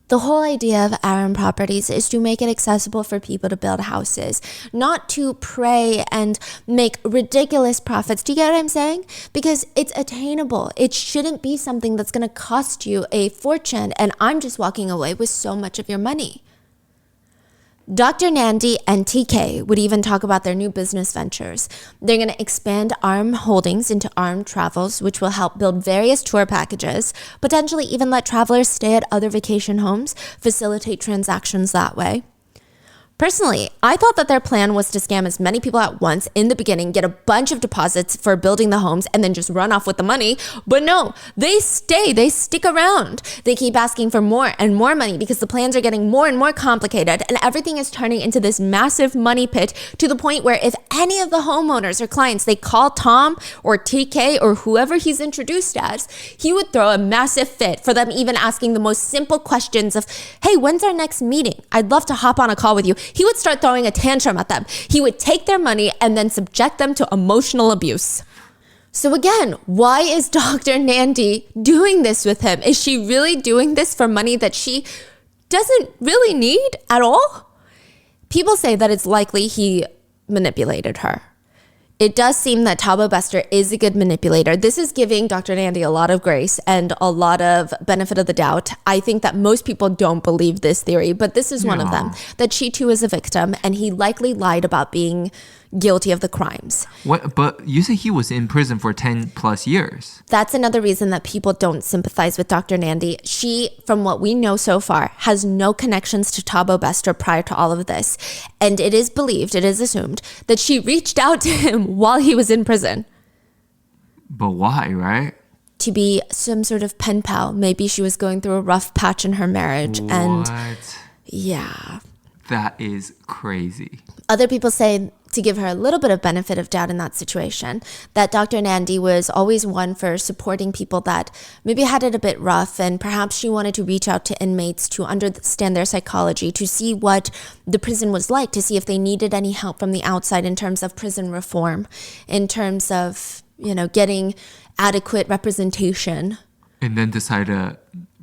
The whole idea of Aram Properties is to make it accessible for people to build houses, not to prey and make ridiculous profits. Do you get what I'm saying? Because it's attainable. It shouldn't be something that's going to cost you a fortune, and I'm just walking away with so much of your money. Dr. Nandy and TK would even talk about their new business ventures. They're going to expand ARM Holdings into ARM Travels, which will help build various tour packages, potentially even let travelers stay at other vacation homes, facilitate transactions that way. Personally, I thought that their plan was to scam as many people at once in the beginning, get a bunch of deposits for building the homes, and then just run off with the money. But no, they stick around. They keep asking for more and more money because the plans are getting more and more complicated, and everything is turning into this massive money pit to the point where if any of the homeowners or clients, they call Tom or TK or whoever he's introduced as, he would throw a massive fit for them even asking the most simple questions of, hey, when's our next meeting? I'd love to hop on a call with you. He would start throwing a tantrum at them. He would take their money and then subject them to emotional abuse. So again, why is Dr. Nandy doing this with him? Is she really doing this for money that she doesn't really need at all? People say that it's likely he manipulated her. It does seem that Thabo Bester is a good manipulator. This is giving Dr. Nandy a lot of grace and a lot of benefit of the doubt. I think that most people don't believe this theory, but this is one of them, that she too is a victim and he likely lied about being guilty of the crimes. What? But you say he was in prison for 10 plus years. That's another reason that people don't sympathize with Dr. Nandy. She, from what we know so far, has no connections to Thabo Bester prior to all of this. And it is believed, it is assumed, that she reached out to him while he was in prison. But why, right? To be some sort of pen pal. Maybe she was going through a rough patch in her marriage. What? And yeah. That is crazy. Other people say, to give her a little bit of benefit of doubt in that situation, that Dr. Nandy was always one for supporting people that maybe had it a bit rough, and perhaps she wanted to reach out to inmates to understand their psychology, to see what the prison was like, to see if they needed any help from the outside in terms of prison reform, in terms of, getting adequate representation. And then decide a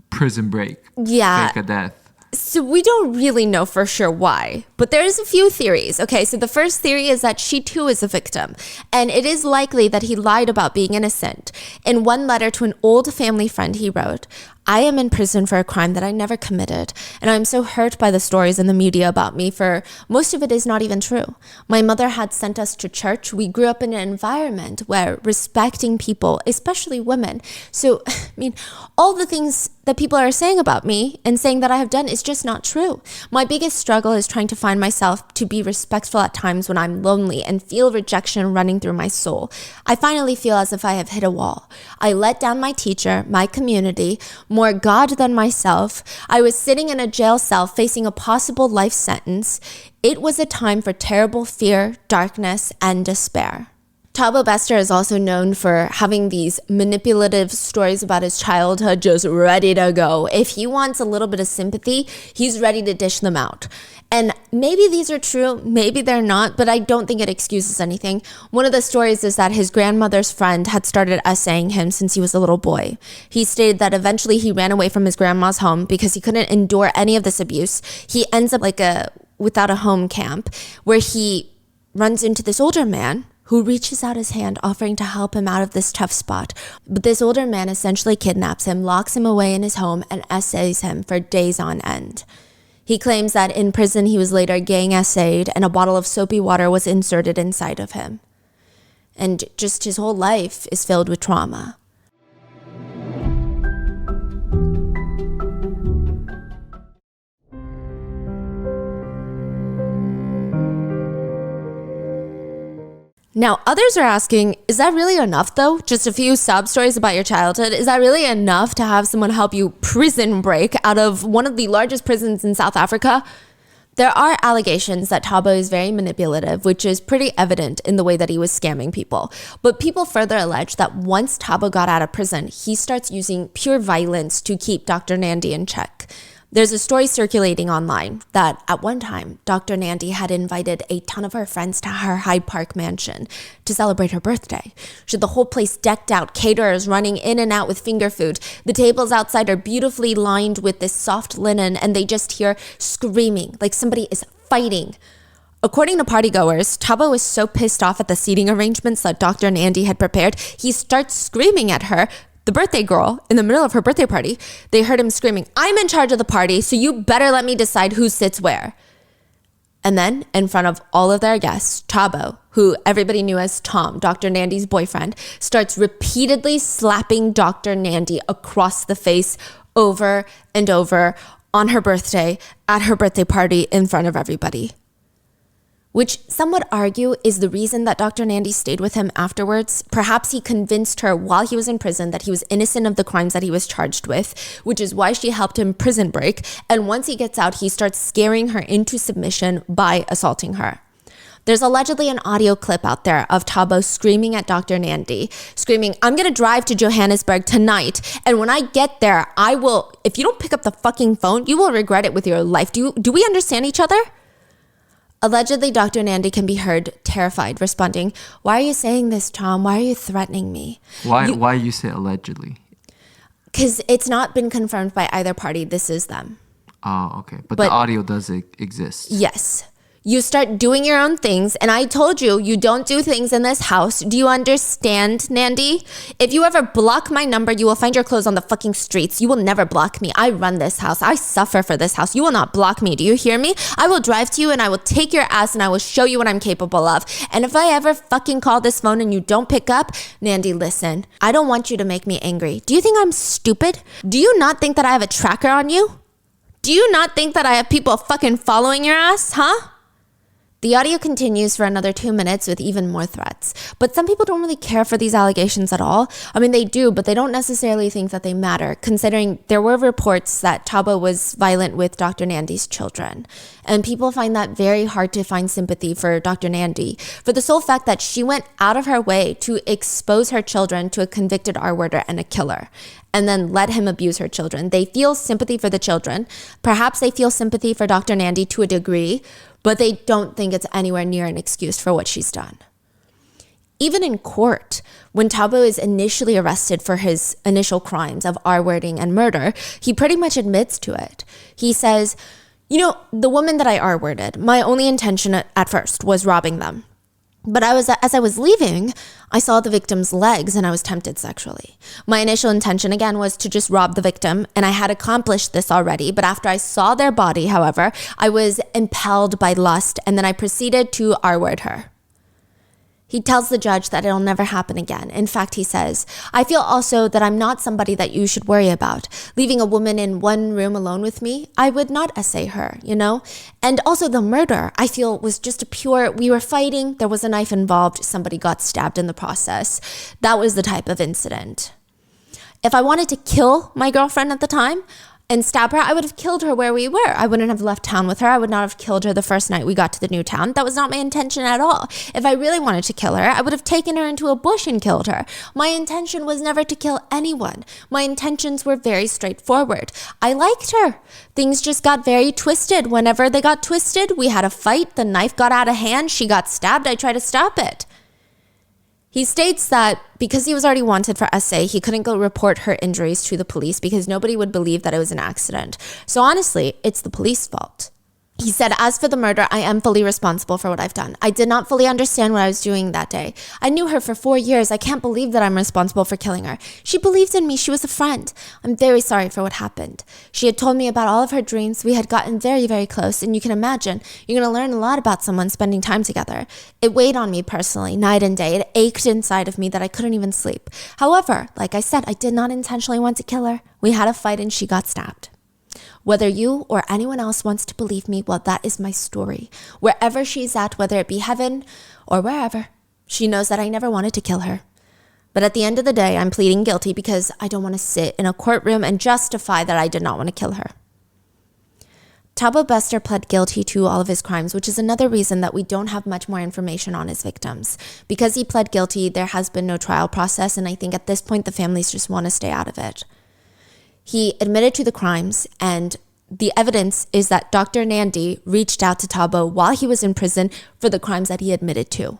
prison break. Yeah. Fake a death. So we don't really know for sure why, but there's a few theories. Okay, so the first theory is that she too is a victim, and it is likely that he lied about being innocent. In one letter to an old family friend, he wrote, I am in prison for a crime that I never committed, and I'm so hurt by the stories in the media about me, for most of it is not even true. My mother had sent us to church. We grew up in an environment where respecting people, especially women. So, all the things that people are saying about me and saying that I have done is just not true. My biggest struggle is trying to find myself to be respectful at times when I'm lonely and feel rejection running through my soul. I finally feel as if I have hit a wall. I let down my teacher, my community, more God than myself. I was sitting in a jail cell facing a possible life sentence. It was a time for terrible fear, darkness, and despair. Thabo Bester is also known for having these manipulative stories about his childhood just ready to go. If he wants a little bit of sympathy, he's ready to dish them out. And maybe these are true, maybe they're not, but I don't think it excuses anything. One of the stories is that his grandmother's friend had started essaying him since he was a little boy. He stated that eventually he ran away from his grandma's home because he couldn't endure any of this abuse. He ends up without a home camp, where he runs into this older man who reaches out his hand offering to help him out of this tough spot. But this older man essentially kidnaps him, locks him away in his home, and essays him for days on end. He claims that in prison he was later gang essayed and a bottle of soapy water was inserted inside of him. And just his whole life is filled with trauma. Now, others are asking, is that really enough though? Just a few sob stories about your childhood? Is that really enough to have someone help you prison break out of one of the largest prisons in South Africa? There are allegations that Thabo is very manipulative, which is pretty evident in the way that he was scamming people. But people further allege that once Thabo got out of prison, he starts using pure violence to keep Dr. Nandy in check. There's a story circulating online that at one time, Dr. Nandy had invited a ton of her friends to her Hyde Park mansion to celebrate her birthday. She had the whole place decked out, caterers running in and out with finger food. The tables outside are beautifully lined with this soft linen, and they just hear screaming like somebody is fighting. According to partygoers, Thabo was so pissed off at the seating arrangements that Dr. Nandy had prepared, he starts screaming at her, the birthday girl, in the middle of her birthday party. They heard him screaming, I'm in charge of the party, so you better let me decide who sits where. And then, in front of all of their guests, Tabo, who everybody knew as Tom, Dr. Nandy's boyfriend, starts repeatedly slapping Dr. Nandy across the face over and over on her birthday, at her birthday party in front of everybody. Which some would argue is the reason that Dr. Nandy stayed with him afterwards. Perhaps he convinced her while he was in prison that he was innocent of the crimes that he was charged with, which is why she helped him prison break. And once he gets out, he starts scaring her into submission by assaulting her. There's allegedly an audio clip out there of Tabo screaming at Dr. Nandy, screaming, "I'm going to drive to Johannesburg tonight. And when I get there, I will, if you don't pick up the fucking phone, you will regret it with your life. Do we understand each other?" Allegedly, Dr. Nandy can be heard terrified, responding, "Why are you saying this, Tom? Why are you threatening me?" Why you say allegedly? Because it's not been confirmed by either party. This is them. Oh, okay. But the audio does exist. Yes. You start doing your own things, and I told you, you don't do things in this house. Do you understand, Nandy? If you ever block my number, you will find your clothes on the fucking streets. You will never block me. I run this house. I suffer for this house. You will not block me. Do you hear me? I will drive to you, and I will take your ass, and I will show you what I'm capable of. And if I ever fucking call this phone and you don't pick up, Nandy, listen. I don't want you to make me angry. Do you think I'm stupid? Do you not think that I have a tracker on you? Do you not think that I have people fucking following your ass, huh? The audio continues for another 2 minutes with even more threats. But some people don't really care for these allegations at all. I mean, they do, but they don't necessarily think that they matter, considering there were reports that Tabo was violent with Dr. Nandy's children. And people find that very hard to find sympathy for Dr. Nandy, for the sole fact that she went out of her way to expose her children to a convicted R-worder and a killer, and then let him abuse her children. They feel sympathy for the children. Perhaps they feel sympathy for Dr. Nandy to a degree, but they don't think it's anywhere near an excuse for what she's done. Even in court, when Tabo is initially arrested for his initial crimes of R-wording and murder, he pretty much admits to it. He says, "You know, the woman that I R-worded, my only intention at first was robbing them. But as I was leaving, I saw the victim's legs and I was tempted sexually. My initial intention, again, was to just rob the victim, and I had accomplished this already. But after I saw their body, however, I was impelled by lust, and then I proceeded to R-word her." He tells the judge that it'll never happen again. In fact, he says, "I feel also that I'm not somebody that you should worry about. Leaving a woman in one room alone with me, I would not essay her, you know? And also the murder, I feel, was just a pure, we were fighting, there was a knife involved, somebody got stabbed in the process. That was the type of incident. If I wanted to kill my girlfriend at the time and stab her, I would have killed her where we were. I wouldn't have left town with her. I would not have killed her the first night we got to the new town. That was not my intention at all. If I really wanted to kill her, I would have taken her into a bush and killed her. My intention was never to kill anyone. My intentions were very straightforward. I liked her. Things just got very twisted. Whenever they got twisted, we had a fight. The knife got out of hand. She got stabbed. I tried to stop it." He states that because he was already wanted for SA, he couldn't go report her injuries to the police because nobody would believe that it was an accident. So honestly, it's the police's fault. He said, "As for the murder, I am fully responsible for what I've done. I did not fully understand what I was doing that day. I knew her for 4 years. I can't believe that I'm responsible for killing her. She believed in me. She was a friend. I'm very sorry for what happened. She had told me about all of her dreams. We had gotten very, very close. And you can imagine, you're going to learn a lot about someone spending time together. It weighed on me personally, night and day. It ached inside of me that I couldn't even sleep. However, like I said, I did not intentionally want to kill her. We had a fight and she got stabbed. Whether you or anyone else wants to believe me, well, that is my story. Wherever she's at, whether it be heaven or wherever, she knows that I never wanted to kill her. But at the end of the day, I'm pleading guilty because I don't want to sit in a courtroom and justify that I did not want to kill her." Tabo Bester pled guilty to all of his crimes, which is another reason that we don't have much more information on his victims. Because he pled guilty, there has been no trial process, and I think at this point the families just want to stay out of it. He admitted to the crimes, and the evidence is that Dr. Nandy reached out to Tabo while he was in prison for the crimes that he admitted to.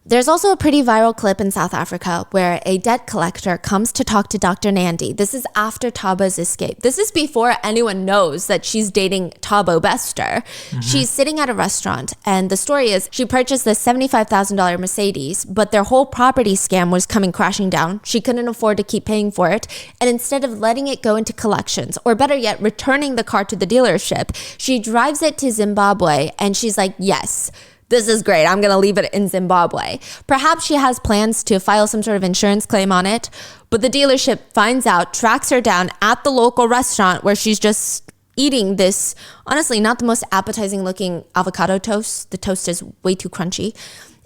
There's also a pretty viral clip in South Africa where a debt collector comes to talk to Dr. Nandi. This is after Tabo's escape. This is before anyone knows that she's dating Thabo Bester. She's sitting at a restaurant, and the story is she purchased this $75,000 Mercedes, but their whole property scam was coming crashing down. She couldn't afford to keep paying for it, and instead of letting it go into collections, or better yet, returning the car to the dealership, she drives it to Zimbabwe, and she's like, yes, this is great. I'm going to leave it in Zimbabwe. Perhaps she has plans to file some sort of insurance claim on it, but the dealership finds out, tracks her down at the local restaurant where she's just eating this, honestly, not the most appetizing looking avocado toast. The toast is way too crunchy.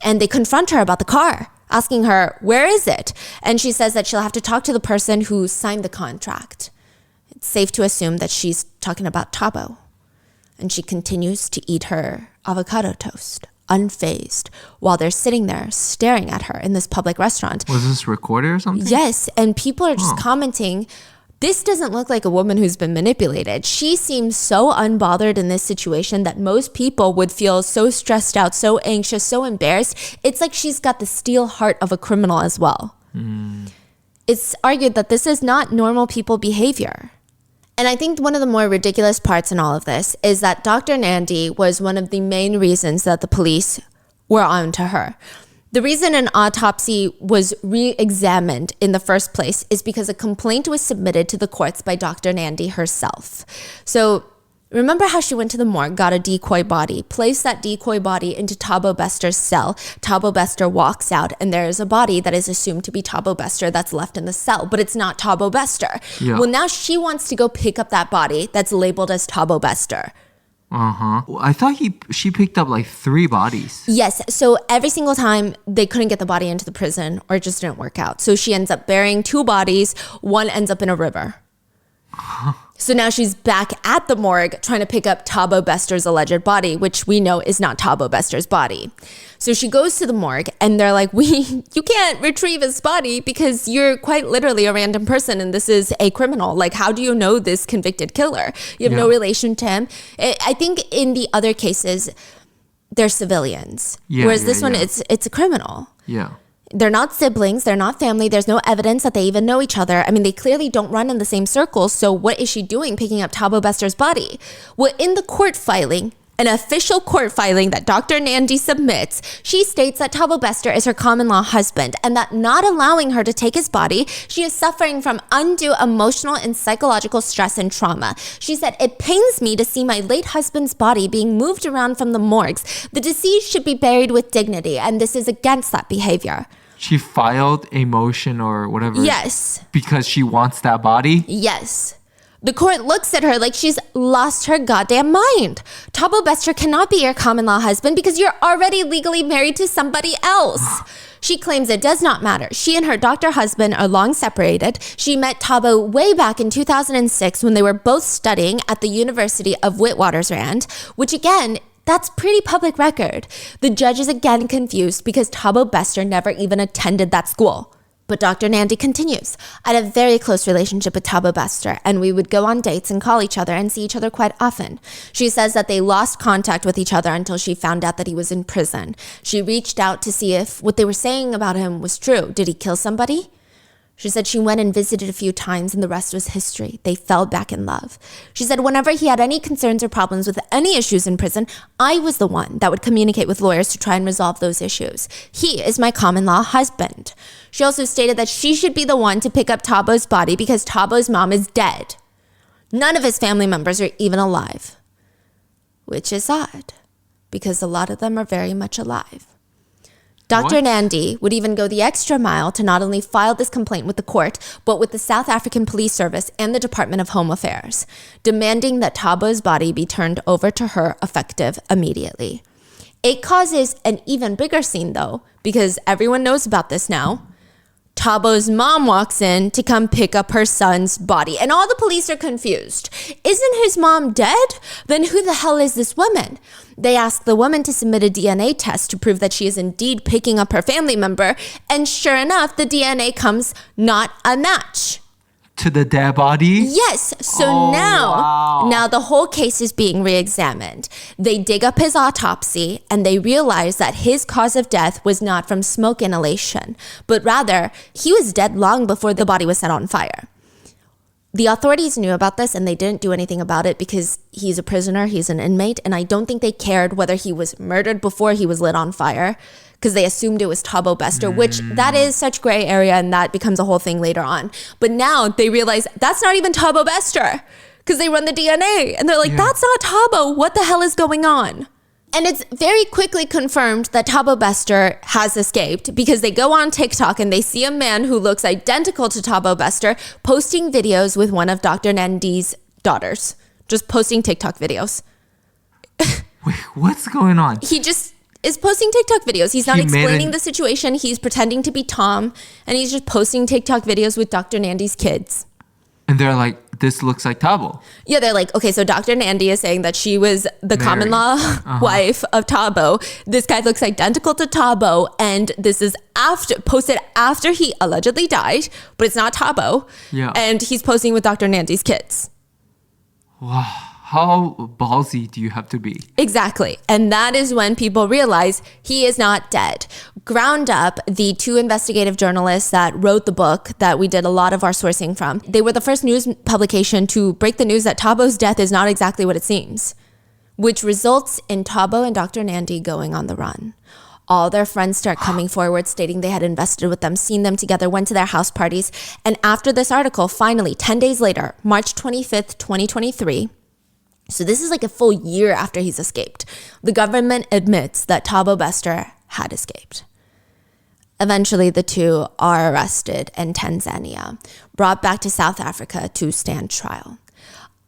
And they confront her about the car, asking her, where is it? And she says that she'll have to talk to the person who signed the contract. It's safe to assume that she's talking about Thabo. And she continues to eat her avocado toast, unfazed, while they're sitting there staring at her in this public restaurant. Was this recorded or something? Yes, and people are just commenting, this doesn't look like a woman who's been manipulated. She seems so unbothered in this situation that most people would feel so stressed out, so anxious, so embarrassed. It's like she's got the steel heart of a criminal as well. It's argued that this is not normal people behavior. And I think one of the more ridiculous parts in all of this is that Dr. Nandi was one of the main reasons that the police were on to her. The reason an autopsy was re-examined in the first place is because a complaint was submitted to the courts by Dr. Nandi herself. So remember how she went to the morgue, got a decoy body, placed that decoy body into Thabo Bester's cell. Thabo Bester walks out, and there is a body that is assumed to be Thabo Bester that's left in the cell, but it's not Thabo Bester. Yeah. Well, now she wants to go pick up that body that's labeled as Thabo Bester. I thought she picked up like 3 bodies. Yes, so every single time they couldn't get the body into the prison, or it just didn't work out. So she ends up burying 2 bodies, one ends up in a river. So now she's back at the morgue trying to pick up Thabo Bester's alleged body, which we know is not Thabo Bester's body. So she goes to the morgue and they're like, you can't retrieve his body because you're quite literally a random person and this is a criminal. Like, how do you know this convicted killer? You have no relation to him. I think in the other cases, they're civilians. Whereas this one, it's a criminal. Yeah. They're not siblings. They're not family. There's no evidence that they even know each other. I mean, they clearly don't run in the same circles. So what is she doing picking up Thabo Bester's body? Well, in the court filing, an official court filing that Dr. Nandi submits, she states that Thabo Bester is her common law husband and that not allowing her to take his body, she is suffering from undue emotional and psychological stress and trauma. She said, "It pains me to see my late husband's body being moved around from the morgues. The deceased should be buried with dignity, and this is against that behavior." She filed a motion or whatever. Yes. Because she wants that body? Yes. The court looks at her like she's lost her goddamn mind. Thabo Bester cannot be your common law husband because you're already legally married to somebody else. She claims it does not matter. She and her doctor husband are long separated. She met Thabo way back in 2006 when they were both studying at the University of Witwatersrand, which again, that's pretty public record. The judge is again confused because Thabo Bester never even attended that school. But Dr. Nandi continues, "I had a very close relationship with Thabo Bester, and we would go on dates and call each other and see each other quite often." She says that they lost contact with each other until she found out that he was in prison. She reached out to see if what they were saying about him was true. Did he kill somebody? She said she went and visited a few times and the rest was history. They fell back in love. She said whenever he had any concerns or problems with any issues in prison, I was the one that would communicate with lawyers to try and resolve those issues. He is my common law husband. She also stated that she should be the one to pick up Thabo's body because Thabo's mom is dead. None of his family members are even alive, which is odd because a lot of them are very much alive. Dr. Nandi would even go the extra mile to not only file this complaint with the court, but with the South African Police Service and the Department of Home Affairs, demanding that Thabo's body be turned over to her effective immediately. It causes an even bigger scene though, because everyone knows about this now. Thabo's mom walks in to come pick up her son's body, and all the police are confused. Isn't his mom dead? Then who the hell is this woman? They ask the woman to submit a DNA test to prove that she is indeed picking up her family member, and sure enough, the DNA comes not a match. To the dead body? Yes. So now now the whole case is being re-examined. They dig up his autopsy and they realize that his cause of death was not from smoke inhalation, but rather he was dead long before the body was set on fire. The authorities knew about this and they didn't do anything about it because he's a prisoner, he's an inmate, and I don't think they cared whether he was murdered before he was lit on fire because they assumed it was Thabo Bester, which that is such gray area and that becomes a whole thing later on. But now they realize that's not even Thabo Bester because they run the DNA and they're like, that's not Thabo. What the hell is going on? And it's very quickly confirmed that Thabo Bester has escaped because they go on TikTok and they see a man who looks identical to Thabo Bester posting videos with one of Dr. Nandi's daughters. Just posting TikTok videos. Wait, what's going on? He just is posting TikTok videos. He's not explaining the situation. He's pretending to be Tom and he's just posting TikTok videos with Dr. Nandi's kids. And they're like, this looks like Thabo. Yeah, they're like, okay, so Dr. Nandi is saying that she was the common law wife of Thabo. This guy looks identical to Thabo, and this is posted after he allegedly died, but it's not Thabo. Yeah. And he's posting with Dr. Nandi's kids. Wow. How ballsy do you have to be? Exactly. And that is when people realize he is not dead. Ground Up, the two investigative journalists that wrote the book that we did a lot of our sourcing from, they were the first news publication to break the news that Thabo's death is not exactly what it seems, which results in Thabo and Dr. Nandi going on the run. All their friends start coming forward stating they had invested with them, seen them together, went to their house parties. And after this article, finally, 10 days later, March 25th, 2023, so this is like a full year after he's escaped, the government admits that Thabo Bester had escaped. Eventually, the two are arrested in Tanzania, brought back to South Africa to stand trial.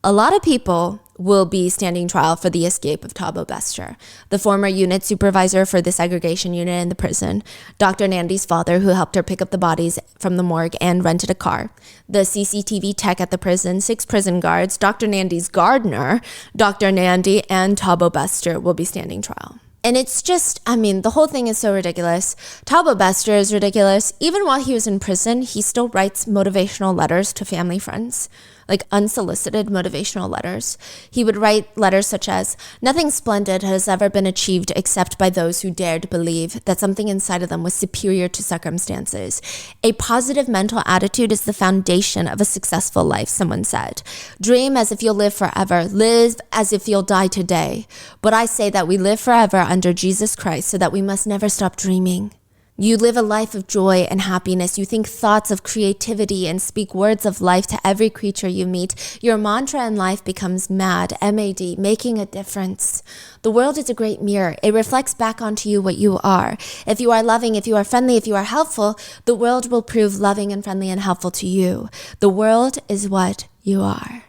A lot of people will be standing trial for the escape of Thabo Bester, the former unit supervisor for the segregation unit in the prison, Dr. Nandi's father who helped her pick up the bodies from the morgue and rented a car, the CCTV tech at the prison, 6 prison guards, Dr. Nandi's gardener, Dr. Nandi, and Thabo Bester will be standing trial. And it's just, I mean, the whole thing is so ridiculous. Thabo Bester is ridiculous. Even while he was in prison, he still writes motivational letters to family friends, like unsolicited motivational letters. He would write letters such as, "Nothing splendid has ever been achieved except by those who dared believe that something inside of them was superior to circumstances. A positive mental attitude is the foundation of a successful life," someone said. "Dream as if you'll live forever. Live as if you'll die today. But I say that we live forever under Jesus Christ, so that we must never stop dreaming. You live a life of joy and happiness. You think thoughts of creativity and speak words of life to every creature you meet. Your mantra in life becomes MAD, M-A-D, making a difference. The world is a great mirror. It reflects back onto you what you are. If you are loving, if you are friendly, if you are helpful, the world will prove loving and friendly and helpful to you. The world is what you are."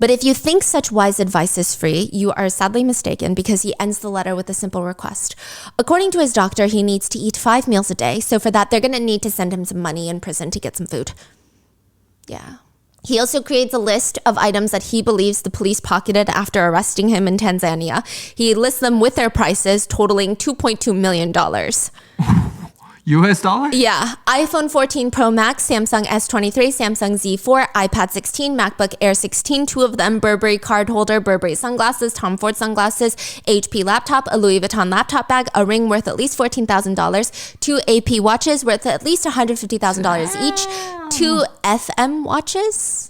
But if you think such wise advice is free, you are sadly mistaken, because he ends the letter with a simple request. According to his doctor, he needs to eat 5 meals a day. So for that, they're going to need to send him some money in prison to get some food. Yeah. He also creates a list of items that he believes the police pocketed after arresting him in Tanzania. He lists them with their prices, totaling $2.2 million. US dollar? Yeah. iPhone 14 Pro Max, Samsung S23, Samsung Z4, iPad 16, MacBook Air 16, 2 of them, Burberry card holder, Burberry sunglasses, Tom Ford sunglasses, HP laptop, a Louis Vuitton laptop bag, a ring worth at least $14,000, 2 AP watches worth at least $150,000 each, 2 FM watches.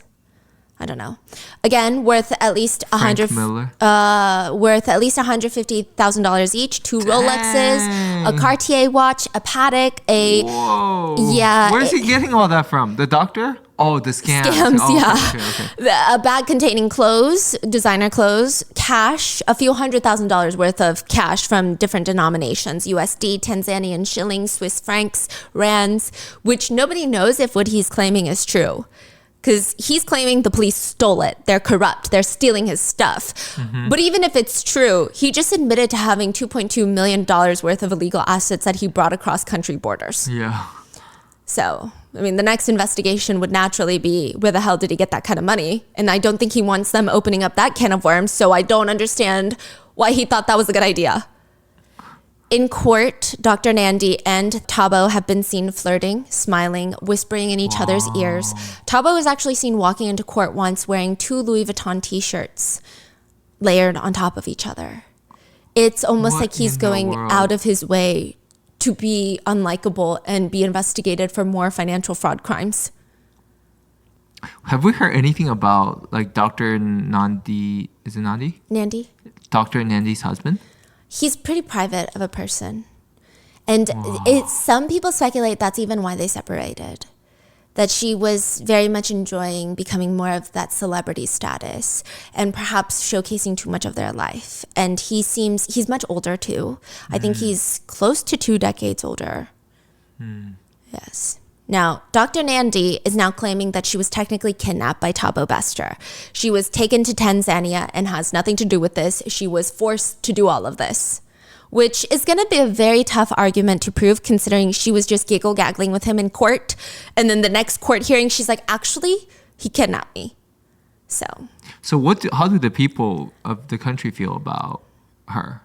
I don't know. Again, worth at least $150,000 each. 2 Rolexes, a Cartier watch, a Patek, a Whoa. Yeah. Where's he getting all that from? The doctor? Oh, the scams. Yeah. Okay. A bag containing clothes, designer clothes, cash, a few $100,000 worth of cash from different denominations, USD, Tanzanian shillings, Swiss francs, rands, which nobody knows if what he's claiming is true. Because he's claiming the police stole it. They're corrupt. They're stealing his stuff. Mm-hmm. But even if it's true, he just admitted to having $2.2 million worth of illegal assets that he brought across country borders. Yeah. So, I mean, the next investigation would naturally be, where the hell did he get that kind of money? And I don't think he wants them opening up that can of worms. So I don't understand why he thought that was a good idea. In court, Dr. Nandi and Tabo have been seen flirting, smiling, whispering in each other's ears. Tabo was actually seen walking into court once wearing 2 Louis Vuitton t-shirts layered on top of each other. It's almost What like he's in the going world? out of his way to be unlikable and be investigated for more financial fraud crimes. Have we heard anything about like Dr. Nandi? Is it Nandi? Nandi? Dr. Nandi's husband? He's pretty private of a person. And some people speculate that's even why they separated. That she was very much enjoying becoming more of that celebrity status and perhaps showcasing too much of their life. And he's much older too. I think he's close to 2 decades older. Yes. Now, Dr. Nandi is now claiming that she was technically kidnapped by Thabo Bester. She was taken to Tanzania and has nothing to do with this. She was forced to do all of this, which is going to be a very tough argument to prove considering she was just giggle-gaggling with him in court. And then the next court hearing, she's like, actually, he kidnapped me. So how do the people of the country feel about her?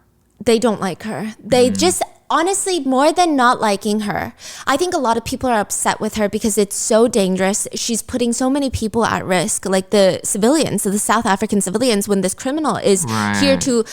they don't like her. They just, honestly, more than not liking her, I think a lot of people are upset with her because it's so dangerous. She's putting so many people at risk, like the civilians, the South African civilians, when this criminal is here to,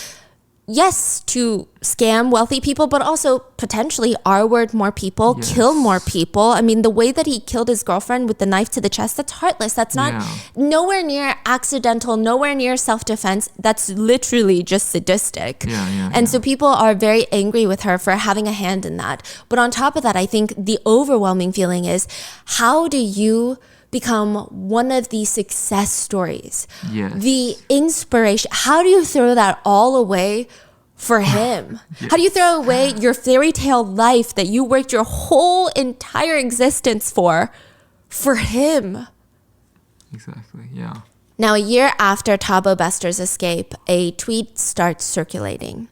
yes, to scam wealthy people, but also potentially R-word more people, kill more people. I mean, the way that he killed his girlfriend with the knife to the chest, that's heartless. That's not nowhere near accidental, nowhere near self-defense. That's literally just sadistic. And so people are very angry with her for having a hand in that. But on top of that, I think the overwhelming feeling is, how do you become one of the success stories, the inspiration? How do you throw that all away for him? How do you throw away your fairy tale life that you worked your whole entire existence for him? Exactly, yeah. Now, a year after Thabo Bester's escape, a tweet starts circulating.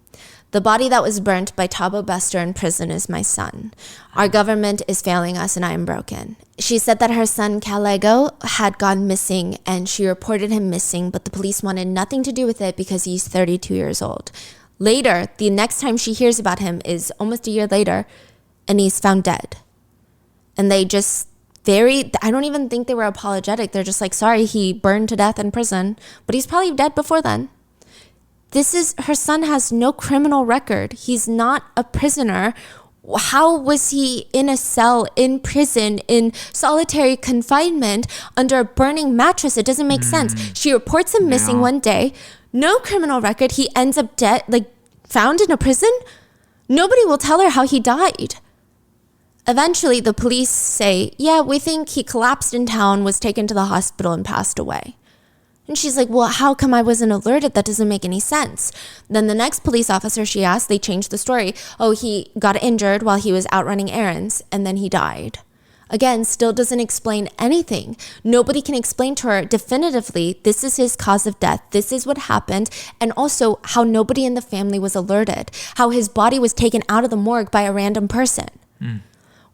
The body that was burnt by Thabo Bester in prison is my son. Our government is failing us and I am broken. She said that her son Kalego had gone missing and she reported him missing, but the police wanted nothing to do with it because he's 32 years old. Later, the next time she hears about him is almost a year later, and he's found dead. And they just I don't even think they were apologetic. They're just like, sorry, he burned to death in prison, but he's probably dead before then. Her son has no criminal record. He's not a prisoner. How was he in a cell, in prison, in solitary confinement, under a burning mattress? It doesn't make sense. She reports him missing one day. No criminal record. He ends up dead, found in a prison. Nobody will tell her how he died. Eventually, the police say, yeah, we think he collapsed in town, was taken to the hospital, and passed away. And she's like, well, how come I wasn't alerted? That doesn't make any sense. Then the next police officer she asked, they changed the story. Oh, he got injured while he was out running errands, and then he died. Again, still doesn't explain anything. Nobody can explain to her definitively, this is his cause of death, this is what happened, and also how nobody in the family was alerted, how his body was taken out of the morgue by a random person.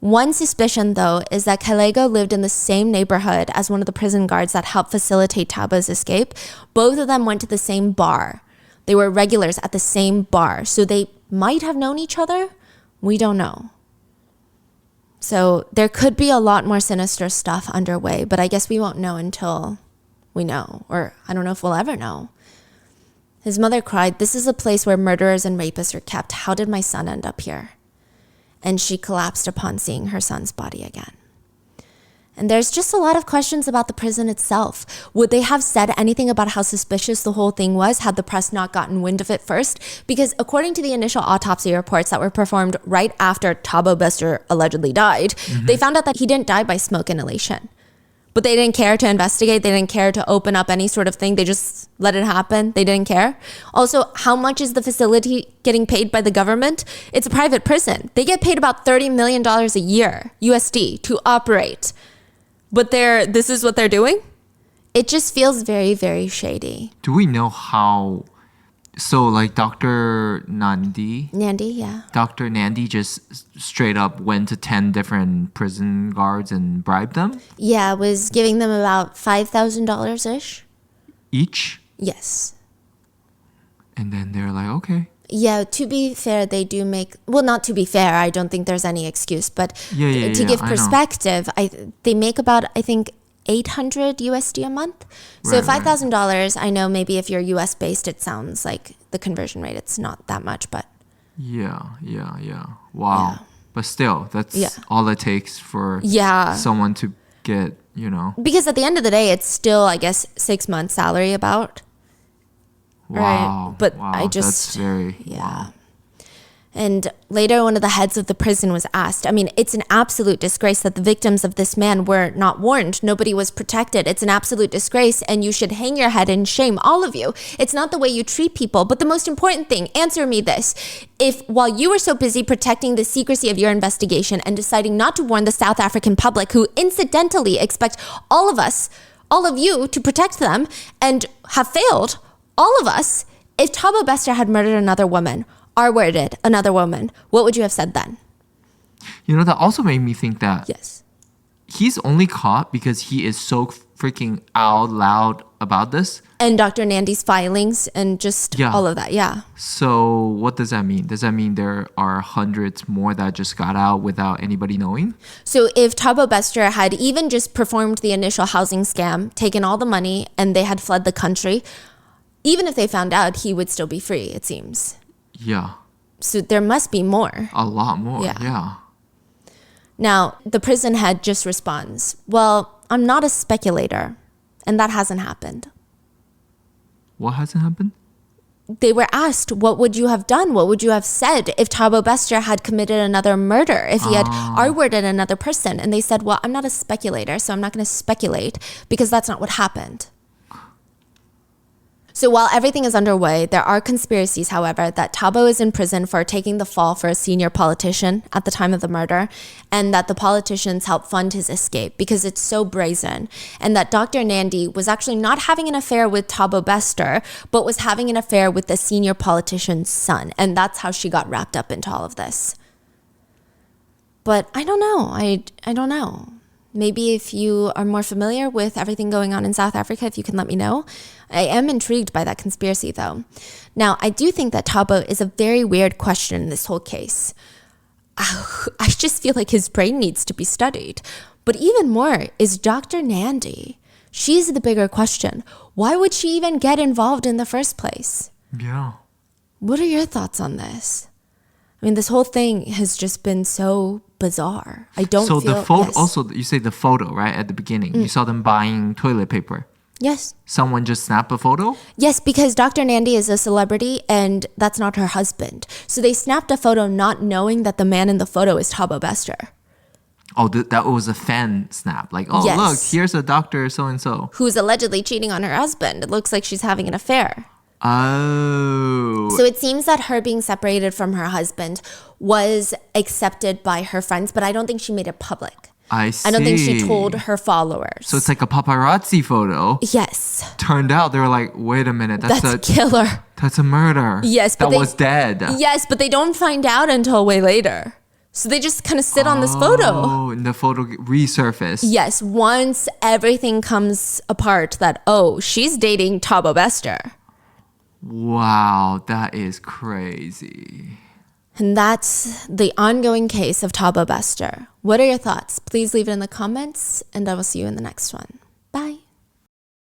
One suspicion, though, is that Kalego lived in the same neighborhood as one of the prison guards that helped facilitate Tabo's escape. Both of them went to the same bar. They were regulars at the same bar, so they might have known each other. We don't know. So there could be a lot more sinister stuff underway, but I guess we won't know until we know, or I don't know if we'll ever know. His mother cried, "This is a place where murderers and rapists are kept. How did my son end up here?" And she collapsed upon seeing her son's body again. And there's just a lot of questions about the prison itself. Would they have said anything about how suspicious the whole thing was had the press not gotten wind of it first? Because according to the initial autopsy reports that were performed right after Thabo Bester allegedly died, they found out that he didn't die by smoke inhalation. But they didn't care to investigate. They didn't care to open up any sort of thing. They just let it happen. They didn't care. Also, how much is the facility getting paid by the government? It's a private prison. They get paid about $30 million a year, USD, to operate. But this is what they're doing? It just feels very, very shady. Do we know how... So, Dr. Nandi, yeah. Dr. Nandi just straight up went to 10 different prison guards and bribed them? Yeah, was giving them about $5,000-ish. Each? Yes. And then they're like, okay. Yeah, to be fair, they do make, well, not to be fair, I don't think there's any excuse, but to give perspective, they make about, I think, 800 USD a month. So $5,000, I know maybe if you're US based, it sounds like the conversion rate, it's not that much, but. Yeah. Wow. Yeah. But still, that's all it takes for someone to get, Because at the end of the day, it's still, I guess, 6 months salary about. Wow. Right? But I just. That's very. Wow. And later, one of the heads of the prison was asked, I mean, it's an absolute disgrace that the victims of this man were not warned. Nobody was protected. It's an absolute disgrace, and you should hang your head in shame, all of you. It's not the way you treat people. But the most important thing, answer me this. If while you were so busy protecting the secrecy of your investigation and deciding not to warn the South African public, who incidentally expect all of you to protect them and have failed, all of us, if Thabo Bester had murdered another woman, R-worded another woman, what would you have said then? That also made me think that he's only caught because he is so freaking out loud about this. And Dr. Nandy's filings and just all of that, So what does that mean? Does that mean there are hundreds more that just got out without anybody knowing? So if Thabo Bester had even just performed the initial housing scam, taken all the money, and they had fled the country, even if they found out, he would still be free, it seems. Yeah. So there must be more. A lot more, yeah. Now, the prison head just responds, well, I'm not a speculator, and that hasn't happened. What hasn't happened? They were asked, what would you have done? What would you have said if Thabo Bester had committed another murder, if he had R-worded another person? And they said, well, I'm not a speculator, so I'm not going to speculate because that's not what happened. So while everything is underway, there are conspiracies, however, that Thabo is in prison for taking the fall for a senior politician at the time of the murder, and that the politicians helped fund his escape because it's so brazen, and that Dr. Nandy was actually not having an affair with Thabo Bester, but was having an affair with the senior politician's son, and that's how she got wrapped up into all of this. But I don't know. I don't know. Maybe if you are more familiar with everything going on in South Africa, if you can let me know. I am intrigued by that conspiracy, though. Now, I do think that Thabo is a very weird question in this whole case. I just feel like his brain needs to be studied. But even more is Dr. Nandy. She's the bigger question. Why would she even get involved in the first place? Yeah. What are your thoughts on this? I mean, this whole thing has just been so bizarre. I don't feel... So the photo, also, you say the photo, right, at the beginning. You saw them buying toilet paper. Yes. Someone just snapped a photo? Yes, because Dr. Nandy is a celebrity and that's not her husband. So they snapped a photo not knowing that the man in the photo is Thabo Bester. Oh, that was a fan snap. Like, oh, look, here's a doctor so-and-so. Who's allegedly cheating on her husband. It looks like she's having an affair. Oh. So it seems that her being separated from her husband was accepted by her friends, but I don't think she made it public. I see. I don't think she told her followers. So it's like a paparazzi photo. Yes. Turned out they were like, wait a minute, that's a killer. That's a murder. Yes, but that was dead. Yes, but they don't find out until way later. So they just kind of sit on this photo. Oh, and the photo resurfaced. Yes, once everything comes apart that, oh, she's dating Thabo Bester. Wow, that is crazy. And that's the ongoing case of Thabo Bester. What are your thoughts? Please leave it in the comments, and I will see you in the next one. Bye.